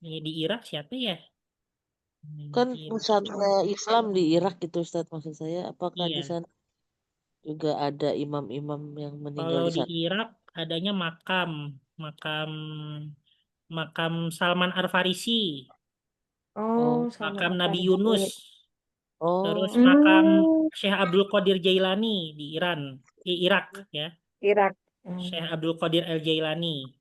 [SPEAKER 1] Di Irak siapa ya?
[SPEAKER 5] Kan
[SPEAKER 1] Di Irak.
[SPEAKER 5] pusatnya Islam di Irak gitu Ustaz maksud saya. Apakah di
[SPEAKER 1] Iya.
[SPEAKER 5] sana juga ada imam-imam yang meninggal
[SPEAKER 1] Kalau
[SPEAKER 5] di
[SPEAKER 1] di
[SPEAKER 5] sana?
[SPEAKER 1] Irak adanya makam, makam, makam Salman Al-Farisi,
[SPEAKER 2] Oh,
[SPEAKER 5] Oh,
[SPEAKER 2] Salman
[SPEAKER 1] makam Nabi
[SPEAKER 2] Al-Farisi.
[SPEAKER 1] Yunus, terus
[SPEAKER 5] oh,
[SPEAKER 1] makam
[SPEAKER 2] Hmm,
[SPEAKER 1] Syekh Abdul Qadir Jailani di Irak ya,
[SPEAKER 2] Irak.
[SPEAKER 1] Syekh Abdul Qadir Al Jailani.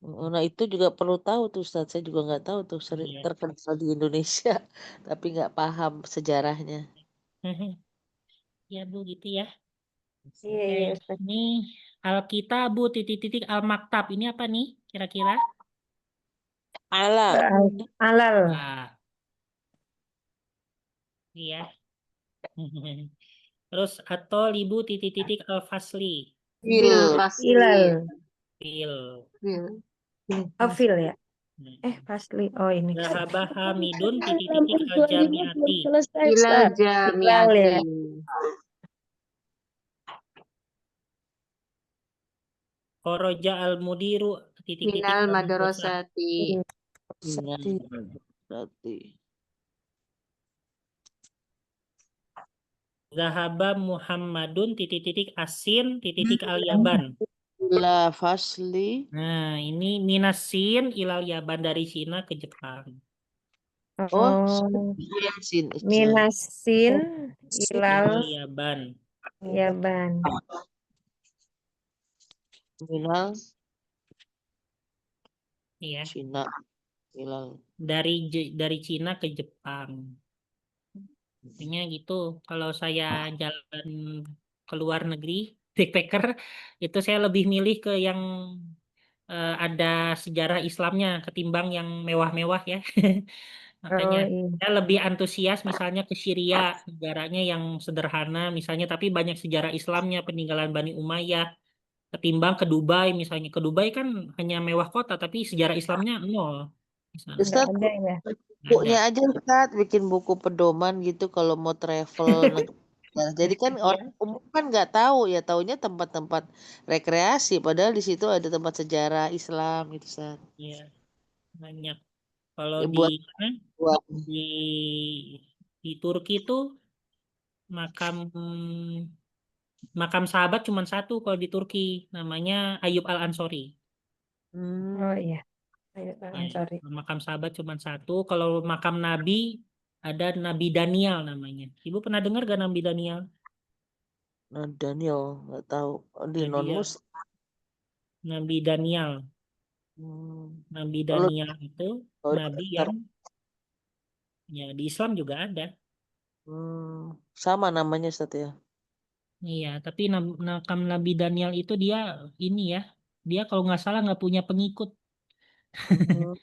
[SPEAKER 5] nah itu juga perlu tahu tuh Ustaz. Saya juga nggak tahu tuh sering
[SPEAKER 1] Iya.
[SPEAKER 5] terkenal di Indonesia, tapi nggak paham sejarahnya.
[SPEAKER 1] Ya Bu gitu ya.
[SPEAKER 2] Iya,
[SPEAKER 1] Oke,
[SPEAKER 2] iya, Ustadz.
[SPEAKER 1] ini Alkitabu titik-titik Al-Maktab ini apa nih kira-kira?
[SPEAKER 5] Allah,
[SPEAKER 2] Alal.
[SPEAKER 1] Nah, iya. Terus atau libu titik-titik Al-Fasli.
[SPEAKER 4] Bil
[SPEAKER 5] Fil,
[SPEAKER 4] fasli.
[SPEAKER 2] Ilal.
[SPEAKER 1] Fil.
[SPEAKER 4] Bil.
[SPEAKER 2] Afil ya.
[SPEAKER 1] Hmm.
[SPEAKER 2] Fasli. Oh, ini.
[SPEAKER 1] Zahaba Hamidun titik-titik
[SPEAKER 8] Sampai 25 belum
[SPEAKER 1] Al-Jamiati.
[SPEAKER 8] selesai,
[SPEAKER 4] Ilal
[SPEAKER 8] Ustaz.
[SPEAKER 2] Ilal ya.
[SPEAKER 4] jamiati.
[SPEAKER 1] Koroja Al-Mudiru titik-titik
[SPEAKER 4] Minal
[SPEAKER 1] Al-Madrasah.
[SPEAKER 4] madrasati.
[SPEAKER 5] berarti.
[SPEAKER 1] Zahaba Muhammadun titik-titik Asin titik-titik Al-Yaban.
[SPEAKER 5] Ila fasli.
[SPEAKER 1] Nah, ini minasin ilal Yaban dari Cina ke Jepang.
[SPEAKER 5] Oh,
[SPEAKER 2] Oh,
[SPEAKER 5] sin.
[SPEAKER 2] minasin ilal
[SPEAKER 1] Ilal Yaban.
[SPEAKER 2] Yaban.
[SPEAKER 5] Minal
[SPEAKER 1] Iya,
[SPEAKER 5] Cina. Ilal.
[SPEAKER 1] dari Cina ke Jepang. Intinya gitu. Kalau saya jalan ke luar negeri, backpacker, itu saya lebih milih ke yang ada sejarah Islamnya ketimbang yang mewah-mewah ya. Makanya
[SPEAKER 2] Oh, iya.
[SPEAKER 1] saya lebih antusias misalnya ke Syria, negaranya yang sederhana misalnya, tapi banyak sejarah Islamnya, peninggalan Bani Umayyah, ketimbang ke Dubai misalnya. Ke Dubai kan hanya mewah kota, tapi sejarah Islamnya nol. Misalnya.
[SPEAKER 2] Nggak
[SPEAKER 5] Ustaz,
[SPEAKER 2] ada ya.
[SPEAKER 1] Nggak ada.
[SPEAKER 5] bukunya aja Ustaz, bikin buku pedoman gitu kalau mau travel. Nah, jadi kan orang umum kan nggak tahu ya, taunya tempat-tempat rekreasi, padahal di situ ada tempat sejarah Islam gitu Ustaz.
[SPEAKER 1] Iya, banyak. Kalau
[SPEAKER 5] Ya,
[SPEAKER 1] di
[SPEAKER 5] buat
[SPEAKER 1] mana?
[SPEAKER 5] buat
[SPEAKER 1] Di Turki itu makam makam sahabat cuma satu kalau di Turki, namanya Ayub Al Ansori.
[SPEAKER 2] Oh,
[SPEAKER 5] hmm,
[SPEAKER 2] iya. Ayo,
[SPEAKER 1] Ya,
[SPEAKER 2] sorry.
[SPEAKER 1] makam sahabat cuma satu. Kalau makam Nabi ada Nabi Daniel namanya. Ibu pernah dengar gak Nabi Daniel?
[SPEAKER 5] nah, Daniel nggak tahu. Di
[SPEAKER 1] Nah,
[SPEAKER 5] non
[SPEAKER 1] dia
[SPEAKER 5] Muslim.
[SPEAKER 1] Nabi Daniel. Nabi
[SPEAKER 5] Kalau
[SPEAKER 1] Daniel itu nabi yang ya di Islam juga ada.
[SPEAKER 5] sama namanya Ustaz ya.
[SPEAKER 1] Iya, tapi makam Nabi Daniel itu dia ini ya, dia kalau nggak salah nggak punya pengikut.
[SPEAKER 5] Hmm,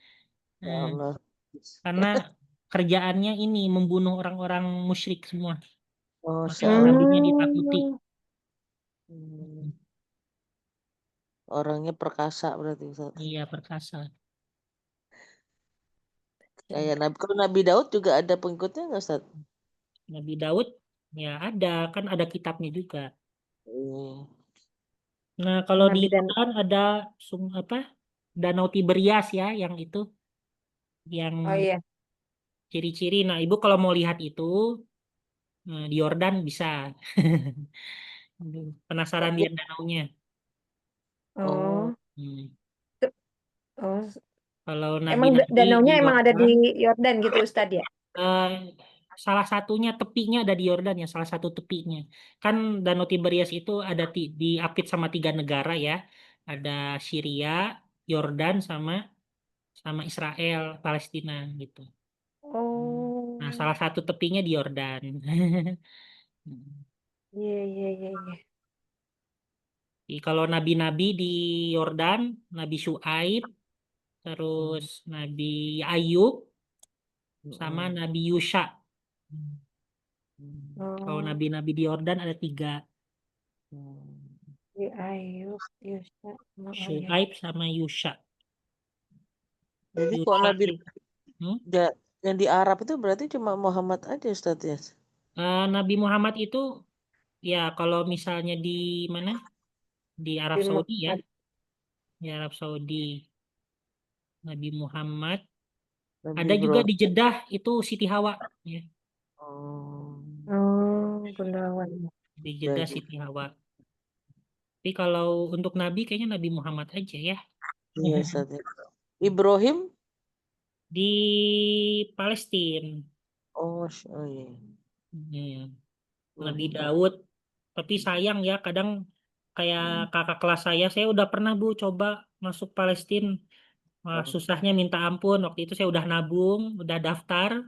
[SPEAKER 5] ya
[SPEAKER 1] Eh,
[SPEAKER 5] Allah.
[SPEAKER 1] karena kerjaannya ini membunuh orang-orang musyrik semua.
[SPEAKER 5] Oh,
[SPEAKER 1] Makanya
[SPEAKER 5] Allah.
[SPEAKER 1] nabinya ditakuti.
[SPEAKER 5] Hmm, orangnya perkasa berarti Ustaz.
[SPEAKER 1] Iya, perkasa.
[SPEAKER 5] Kayak Nabi, kalau Nabi Daud juga ada pengikutnya nggak Ustaz?
[SPEAKER 1] Nabi Daud ya ada kan ada kitabnya juga.
[SPEAKER 5] Hmm.
[SPEAKER 1] Nah, kalau di
[SPEAKER 2] Nabi dan
[SPEAKER 1] Yordan ada apa? Danau Tiberias ya yang itu yang
[SPEAKER 2] oh iya.
[SPEAKER 1] Ciri-ciri. Nah, Ibu kalau mau lihat itu di Yordan bisa. Penasaran lihat danaunya.
[SPEAKER 2] Oh,
[SPEAKER 5] Oh,
[SPEAKER 1] Hmm.
[SPEAKER 2] Tuh, oh,
[SPEAKER 1] Kalau
[SPEAKER 2] emang
[SPEAKER 1] nabi-nabi di
[SPEAKER 2] danaunya emang ada di
[SPEAKER 1] Yordan,
[SPEAKER 2] Yordan gitu Ustadz ya?
[SPEAKER 1] salah satunya tepinya ada di Yordan ya, salah satu tepinya. Kan Danau Tiberias itu ada diapit sama 3 negara ya. Ada Syria, Yordan sama sama Israel, Palestina gitu. Nah,
[SPEAKER 2] Oh,
[SPEAKER 1] salah satu tepinya di Yordan.
[SPEAKER 2] iya iya iya iya.
[SPEAKER 1] Kalau nabi-nabi di Yordan, Nabi Syuaib, terus Nabi Ayub, sama Nabi Yusha. Kalau
[SPEAKER 2] Oh,
[SPEAKER 1] nabi-nabi di Yordan ada 3,
[SPEAKER 2] di Ayub, Yusa, oh iya.
[SPEAKER 1] Syuaib sama Yusha.
[SPEAKER 5] jadi kok
[SPEAKER 1] Yusha
[SPEAKER 5] Nabi
[SPEAKER 1] itu, hmm?
[SPEAKER 5] yang di Arab itu berarti cuma Muhammad aja Ustadz ya?
[SPEAKER 1] Nabi Muhammad itu ya kalau misalnya di mana? Di Arab
[SPEAKER 2] Di
[SPEAKER 1] Saudi ya,
[SPEAKER 2] Mekah.
[SPEAKER 1] di Arab Saudi Nabi Muhammad.
[SPEAKER 5] Nabi
[SPEAKER 1] Ada juga di
[SPEAKER 5] Ibrahim.
[SPEAKER 1] Jeddah itu Siti Hawa ya.
[SPEAKER 5] Oh,
[SPEAKER 2] Oh, Gunawan.
[SPEAKER 1] Di
[SPEAKER 5] ya,
[SPEAKER 1] Jeddah
[SPEAKER 5] ya.
[SPEAKER 1] Siti Hawa. Tapi kalau untuk Nabi kayaknya Nabi Muhammad aja ya.
[SPEAKER 5] Iya Ustadz ya. Ibrahim?
[SPEAKER 1] Di Palestina.
[SPEAKER 5] Oh, oh iya.
[SPEAKER 1] Nabi
[SPEAKER 5] Ibrahim.
[SPEAKER 1] Daud. Tapi sayang ya kadang kayak kakak kelas saya udah pernah Bu coba masuk Palestina. Wah, susahnya minta ampun. Waktu itu saya udah nabung, udah daftar,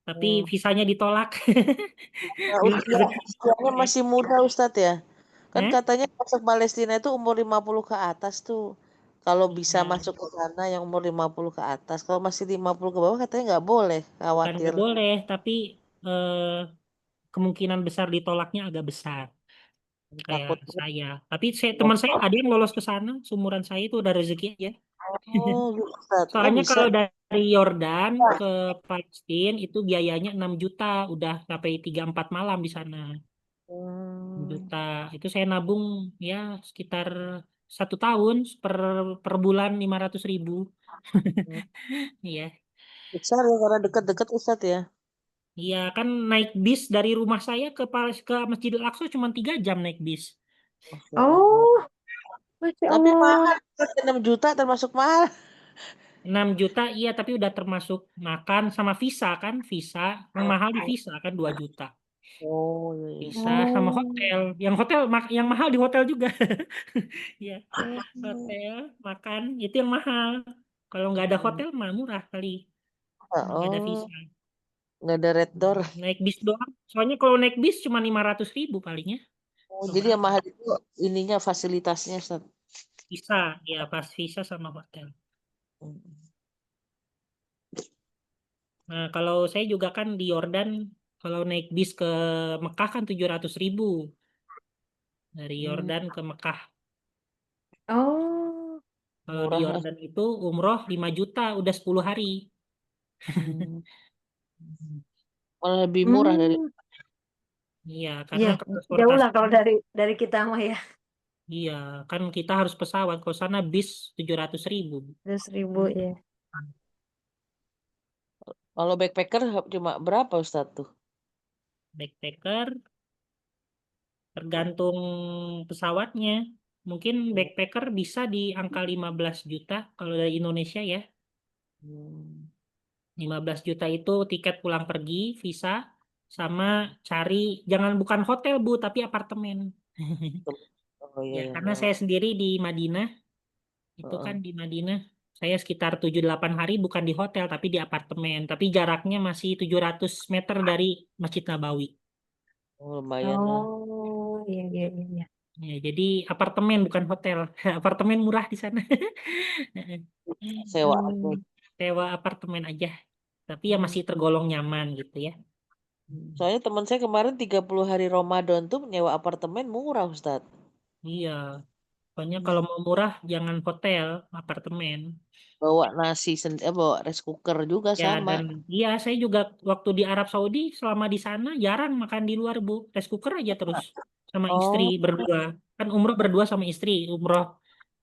[SPEAKER 1] tapi
[SPEAKER 5] Oh.
[SPEAKER 1] visanya ditolak.
[SPEAKER 5] Nah,
[SPEAKER 1] Belum rezeki.
[SPEAKER 5] usianya masih muda Ustadz ya. Kan
[SPEAKER 1] Eh?
[SPEAKER 5] katanya masuk Palestina itu umur 50 ke atas tuh. Kalau bisa
[SPEAKER 1] Ya,
[SPEAKER 5] masuk ke sana yang umur 50 ke atas. Kalau masih 50 ke bawah katanya nggak boleh.
[SPEAKER 1] bukan
[SPEAKER 5] Khawatir.
[SPEAKER 1] nggak boleh, tapi eh, kemungkinan besar ditolaknya agak besar. Kayak
[SPEAKER 5] Takut.
[SPEAKER 1] saya. Tapi teman saya ada yang lolos ke sana, seumuran saya itu udah rezeki aja.
[SPEAKER 5] Oh, gitu, Ustadz. Oh,
[SPEAKER 1] Soalnya
[SPEAKER 5] bisa.
[SPEAKER 1] kalau dari Yordan ke Palestina itu biayanya 6 juta, udah sampai 3-4 malam di sana. 6
[SPEAKER 5] Hmm.
[SPEAKER 1] juta. Itu saya nabung ya sekitar 1 tahun per bulan 500.000. Iya.
[SPEAKER 5] Besar ya karena dekat-dekat Ustadz ya.
[SPEAKER 1] Iya kan naik bis dari rumah saya ke Masjidil Aqsa cuma 3 jam naik bis.
[SPEAKER 5] Masya Allah.
[SPEAKER 2] Oh, Masya
[SPEAKER 5] Tapi
[SPEAKER 2] Allah.
[SPEAKER 5] mahal. 6 juta termasuk mahal.
[SPEAKER 1] 6 juta iya tapi udah termasuk makan sama visa kan visa yang mahal di visa kan 2 juta
[SPEAKER 5] Oh, iya, iya.
[SPEAKER 1] visa sama hotel yang mahal di hotel juga ya hotel makan itu yang mahal kalau nggak ada hotel mah murah kali nggak ada
[SPEAKER 5] Oh,
[SPEAKER 1] visa.
[SPEAKER 5] nggak ada red door.
[SPEAKER 1] Naik bis doang soalnya kalau naik bis cuma 500.000 palingnya
[SPEAKER 5] Oh,
[SPEAKER 1] atau
[SPEAKER 5] jadi yang
[SPEAKER 1] berapa
[SPEAKER 5] mahal itu ininya fasilitasnya Ustadz.
[SPEAKER 1] visa ya pas visa sama hotel. Nah, kalau saya juga kan di Yordan, kalau naik bis ke Mekah kan 700.000. Dari Yordan ke Mekah.
[SPEAKER 2] Oh,
[SPEAKER 1] Kalau di
[SPEAKER 5] Murah ya.
[SPEAKER 1] Yordan itu umroh 5 juta, udah 10 hari.
[SPEAKER 5] Hmm. Malah lebih murah dari.
[SPEAKER 2] hmm,
[SPEAKER 1] Iya,
[SPEAKER 2] iya,
[SPEAKER 1] karena
[SPEAKER 2] jauh
[SPEAKER 1] transportasi.
[SPEAKER 2] lah kalau dari kita mah ya.
[SPEAKER 1] Iya, kan kita harus pesawat. Kalau sana bis 700.000.
[SPEAKER 2] 100.000 ya.
[SPEAKER 5] Kalau backpacker cuma berapa Ustadz tuh?
[SPEAKER 1] Backpacker tergantung pesawatnya. Mungkin backpacker bisa di angka 15 juta kalau dari Indonesia ya.
[SPEAKER 5] Hmm.
[SPEAKER 1] 15 juta itu tiket pulang pergi, visa, sama cari, bukan hotel Bu, tapi apartemen.
[SPEAKER 5] Oh iya
[SPEAKER 1] Ya,
[SPEAKER 5] ya.
[SPEAKER 1] karena saya sendiri di Madinah, itu kan
[SPEAKER 5] Heeh.
[SPEAKER 1] di Madinah, saya sekitar 7-8 hari bukan di hotel, tapi di apartemen. Tapi jaraknya masih 700 meter dari Masjid Nabawi.
[SPEAKER 5] Oh, lumayan lah.
[SPEAKER 2] Oh, iya iya iya. Iya.
[SPEAKER 1] Ya, jadi apartemen bukan hotel. Apartemen murah di sana.
[SPEAKER 5] Sewa aja.
[SPEAKER 2] Hmm.
[SPEAKER 1] Sewa apartemen aja. Tapi ya masih tergolong nyaman gitu ya.
[SPEAKER 5] Soalnya teman saya kemarin 30 hari Ramadan tuh nyewa apartemen murah Ustadz.
[SPEAKER 1] Iya. Pokoknya kalau mau murah jangan hotel, apartemen.
[SPEAKER 5] Bawa nasi, bawa rice cooker juga
[SPEAKER 1] Ya
[SPEAKER 5] sama.
[SPEAKER 1] dan iya saya juga waktu di Arab Saudi selama di sana jarang makan di luar Bu. Rice cooker aja terus sama istri
[SPEAKER 5] Oh,
[SPEAKER 1] berdua. Kan umroh berdua sama istri, umroh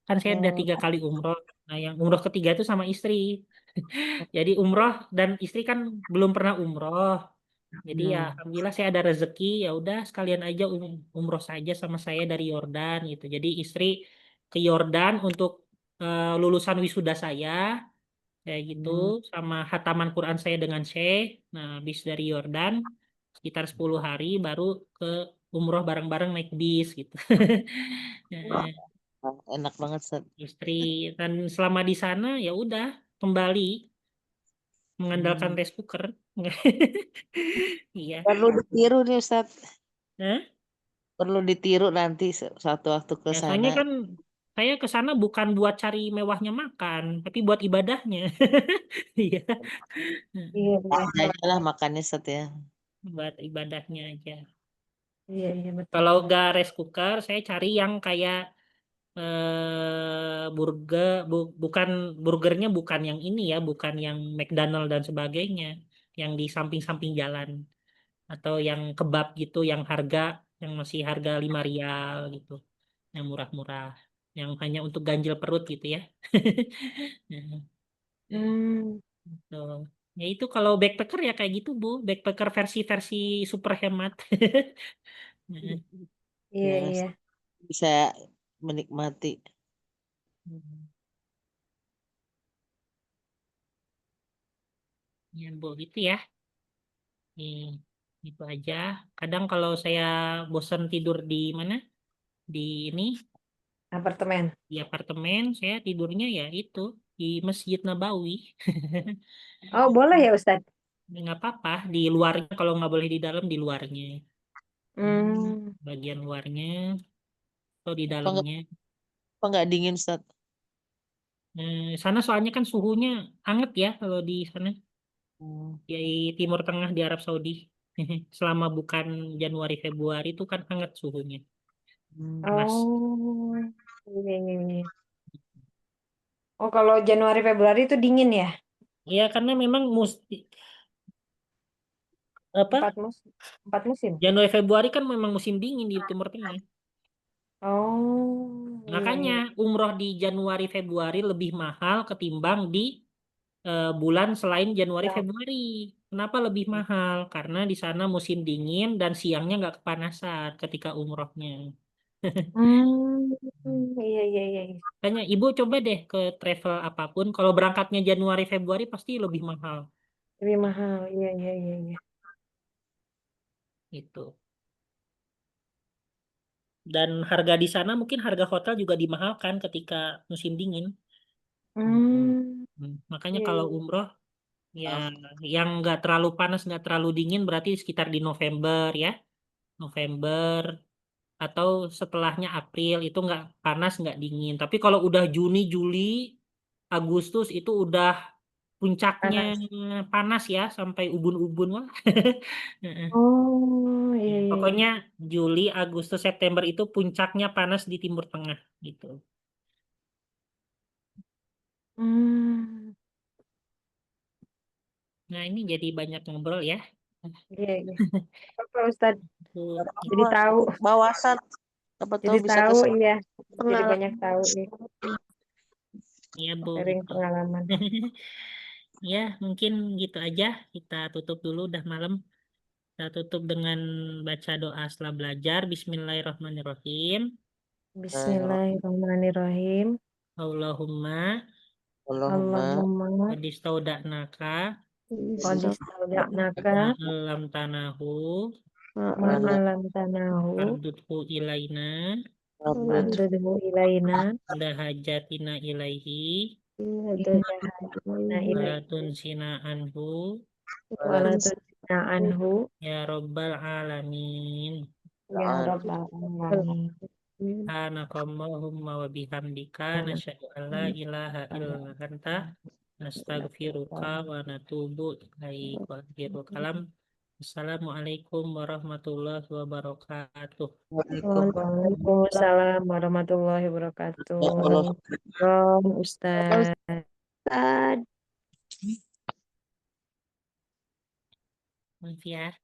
[SPEAKER 1] Kan saya udah
[SPEAKER 2] Oh,
[SPEAKER 1] 3 kali umroh. Nah, yang umroh ketiga itu sama istri. Jadi umroh dan istri kan belum pernah umroh. Jadi ya alhamdulillah saya ada rezeki, ya udah sekalian aja umroh saja sama saya dari Yordan gitu. Jadi istri ke Yordan untuk lulusan wisuda saya kayak gitu, sama hataman Quran saya dengan Syekh. Nah, habis dari Yordan sekitar 10 hari baru ke umroh bareng-bareng naik bis gitu. Nah,
[SPEAKER 5] Enak banget, Ustaz.
[SPEAKER 1] istri dan selama di sana ya udah kembali mengandalkan rice cooker. Iya.
[SPEAKER 5] Perlu ditiru nih, Ustaz.
[SPEAKER 1] Hah?
[SPEAKER 5] Perlu ditiru nanti suatu waktu ke
[SPEAKER 1] Ya,
[SPEAKER 5] sana.
[SPEAKER 1] soalnya kan saya ke sana bukan buat cari mewahnya makan, tapi buat ibadahnya. Iya,
[SPEAKER 2] iya, iya,
[SPEAKER 5] Aja lah makannya, Ustaz ya.
[SPEAKER 1] buat ibadahnya aja.
[SPEAKER 2] iya, iya, betul.
[SPEAKER 1] Kalau nggak rice cooker, saya cari yang kayak bukan burgernya bukan yang ini ya, bukan yang McDonald dan sebagainya, yang di samping-samping jalan atau yang kebab gitu, yang masih harga 5 rial gitu, yang murah-murah, yang hanya untuk ganjil perut gitu ya. Nah,
[SPEAKER 2] Hmm,
[SPEAKER 1] tuh. Ya itu kalau backpacker ya kayak gitu Bu, backpacker versi super hemat. Nah,
[SPEAKER 2] iya,
[SPEAKER 5] Ya,
[SPEAKER 2] iya.
[SPEAKER 5] bisa menikmati.
[SPEAKER 1] ya Bu gitu ya. Itu aja. Kadang kalau saya bosan tidur di mana? Di ini,
[SPEAKER 2] Apartemen.
[SPEAKER 1] di apartemen, saya tidurnya ya itu di Masjid Nabawi.
[SPEAKER 2] Oh, boleh ya, Ustadz?
[SPEAKER 1] Nggak apa-apa, di luarnya kalau nggak boleh di dalam di luarnya.
[SPEAKER 2] Hmm.
[SPEAKER 1] Bagian luarnya atau di
[SPEAKER 5] Apa nggak
[SPEAKER 1] dalamnya.
[SPEAKER 5] apa nggak dingin, Ustaz?
[SPEAKER 1] Sana soalnya kan suhunya anget ya kalau di sana
[SPEAKER 5] Hmm.
[SPEAKER 1] di Timur Tengah di Arab Saudi. Selama bukan Januari Februari itu kan hangat suhunya. Panas.
[SPEAKER 2] Oh, iya, iya, iya. Oh, kalau Januari Februari itu dingin ya?
[SPEAKER 1] Ya karena memang mesti apa?
[SPEAKER 2] Empat musim.
[SPEAKER 1] Januari Februari kan memang musim dingin di Timur Tengah.
[SPEAKER 2] Oh, iya,
[SPEAKER 1] Makanya
[SPEAKER 2] iya.
[SPEAKER 1] umroh di Januari Februari lebih mahal ketimbang di bulan selain Januari
[SPEAKER 2] Ya.
[SPEAKER 1] Februari. Kenapa lebih mahal? Karena di sana musim dingin dan siangnya nggak kepanasan ketika umrohnya.
[SPEAKER 2] Hmm, iya, iya, iya, iya.
[SPEAKER 1] Makanya ibu coba deh ke travel apapun. Kalau berangkatnya Januari Februari pasti lebih mahal.
[SPEAKER 2] Lebih mahal. Iya, iya, iya, iya.
[SPEAKER 1] Itu. Dan harga di sana mungkin harga hotel juga dimahalkan ketika musim dingin.
[SPEAKER 2] Hmm,
[SPEAKER 1] Makanya
[SPEAKER 2] iya,
[SPEAKER 1] kalau
[SPEAKER 2] iya.
[SPEAKER 1] umroh ya yang nggak terlalu panas nggak terlalu dingin berarti sekitar di November ya. November atau setelahnya April itu nggak panas nggak dingin. Tapi kalau udah Juni, Juli, Agustus itu udah puncaknya
[SPEAKER 2] Panas.
[SPEAKER 1] panas ya sampai ubun-ubun wah. Heeh.
[SPEAKER 2] Oh,
[SPEAKER 1] Ya,
[SPEAKER 2] iya, iya, iya.
[SPEAKER 1] pokoknya Juli, Agustus, September itu puncaknya panas di Timur Tengah gitu.
[SPEAKER 2] Hmm,
[SPEAKER 1] Nah ini jadi banyak ngobrol ya.
[SPEAKER 2] iya, iya. Apa Ustadz?
[SPEAKER 1] Tuh,
[SPEAKER 2] Jadi tahu.
[SPEAKER 5] Bawasan apa tahu
[SPEAKER 2] Jadi
[SPEAKER 5] bisa
[SPEAKER 2] tahu,
[SPEAKER 5] kesana.
[SPEAKER 2] iya. Jadi
[SPEAKER 8] Pengalaman.
[SPEAKER 2] banyak tahu nih.
[SPEAKER 1] ya Bu
[SPEAKER 2] Sharing
[SPEAKER 1] gitu.
[SPEAKER 2] pengalaman.
[SPEAKER 1] Ya mungkin gitu aja. Kita tutup dulu udah malam. Kita tutup dengan baca doa setelah belajar. Bismillahirrahmanirrahim.
[SPEAKER 2] Bismillahirrahmanirrahim.
[SPEAKER 1] Allahumma
[SPEAKER 5] Allahumma
[SPEAKER 2] Allahumma
[SPEAKER 1] qadistauda'naka
[SPEAKER 2] qad
[SPEAKER 8] Istirahat.
[SPEAKER 2] istaudanaka
[SPEAKER 1] ma'alam tanahu
[SPEAKER 2] ma'alam tanahu
[SPEAKER 1] fardudhu ilaina
[SPEAKER 2] fardudhu ilaina
[SPEAKER 1] la hajatina ilaihi
[SPEAKER 2] inna hajina
[SPEAKER 1] wala
[SPEAKER 2] ilaihi
[SPEAKER 1] tunsina anhu
[SPEAKER 2] wala tusna anhu
[SPEAKER 1] ya rabbal alamin.
[SPEAKER 2] ya rabbal alamin.
[SPEAKER 1] Subhanakallahumma wa bihamdika nasyhadu an la ilaha illa anta nastaghfiruka wa natubu ilaik. Wa akhirul kalam. Assalamualaikum warahmatullahi wabarakatuh.
[SPEAKER 2] Waalaikumsalam warahmatullahi wabarakatuh.
[SPEAKER 5] Allah.
[SPEAKER 2] Ustaz.
[SPEAKER 8] Ustaz.
[SPEAKER 1] Maaf ya.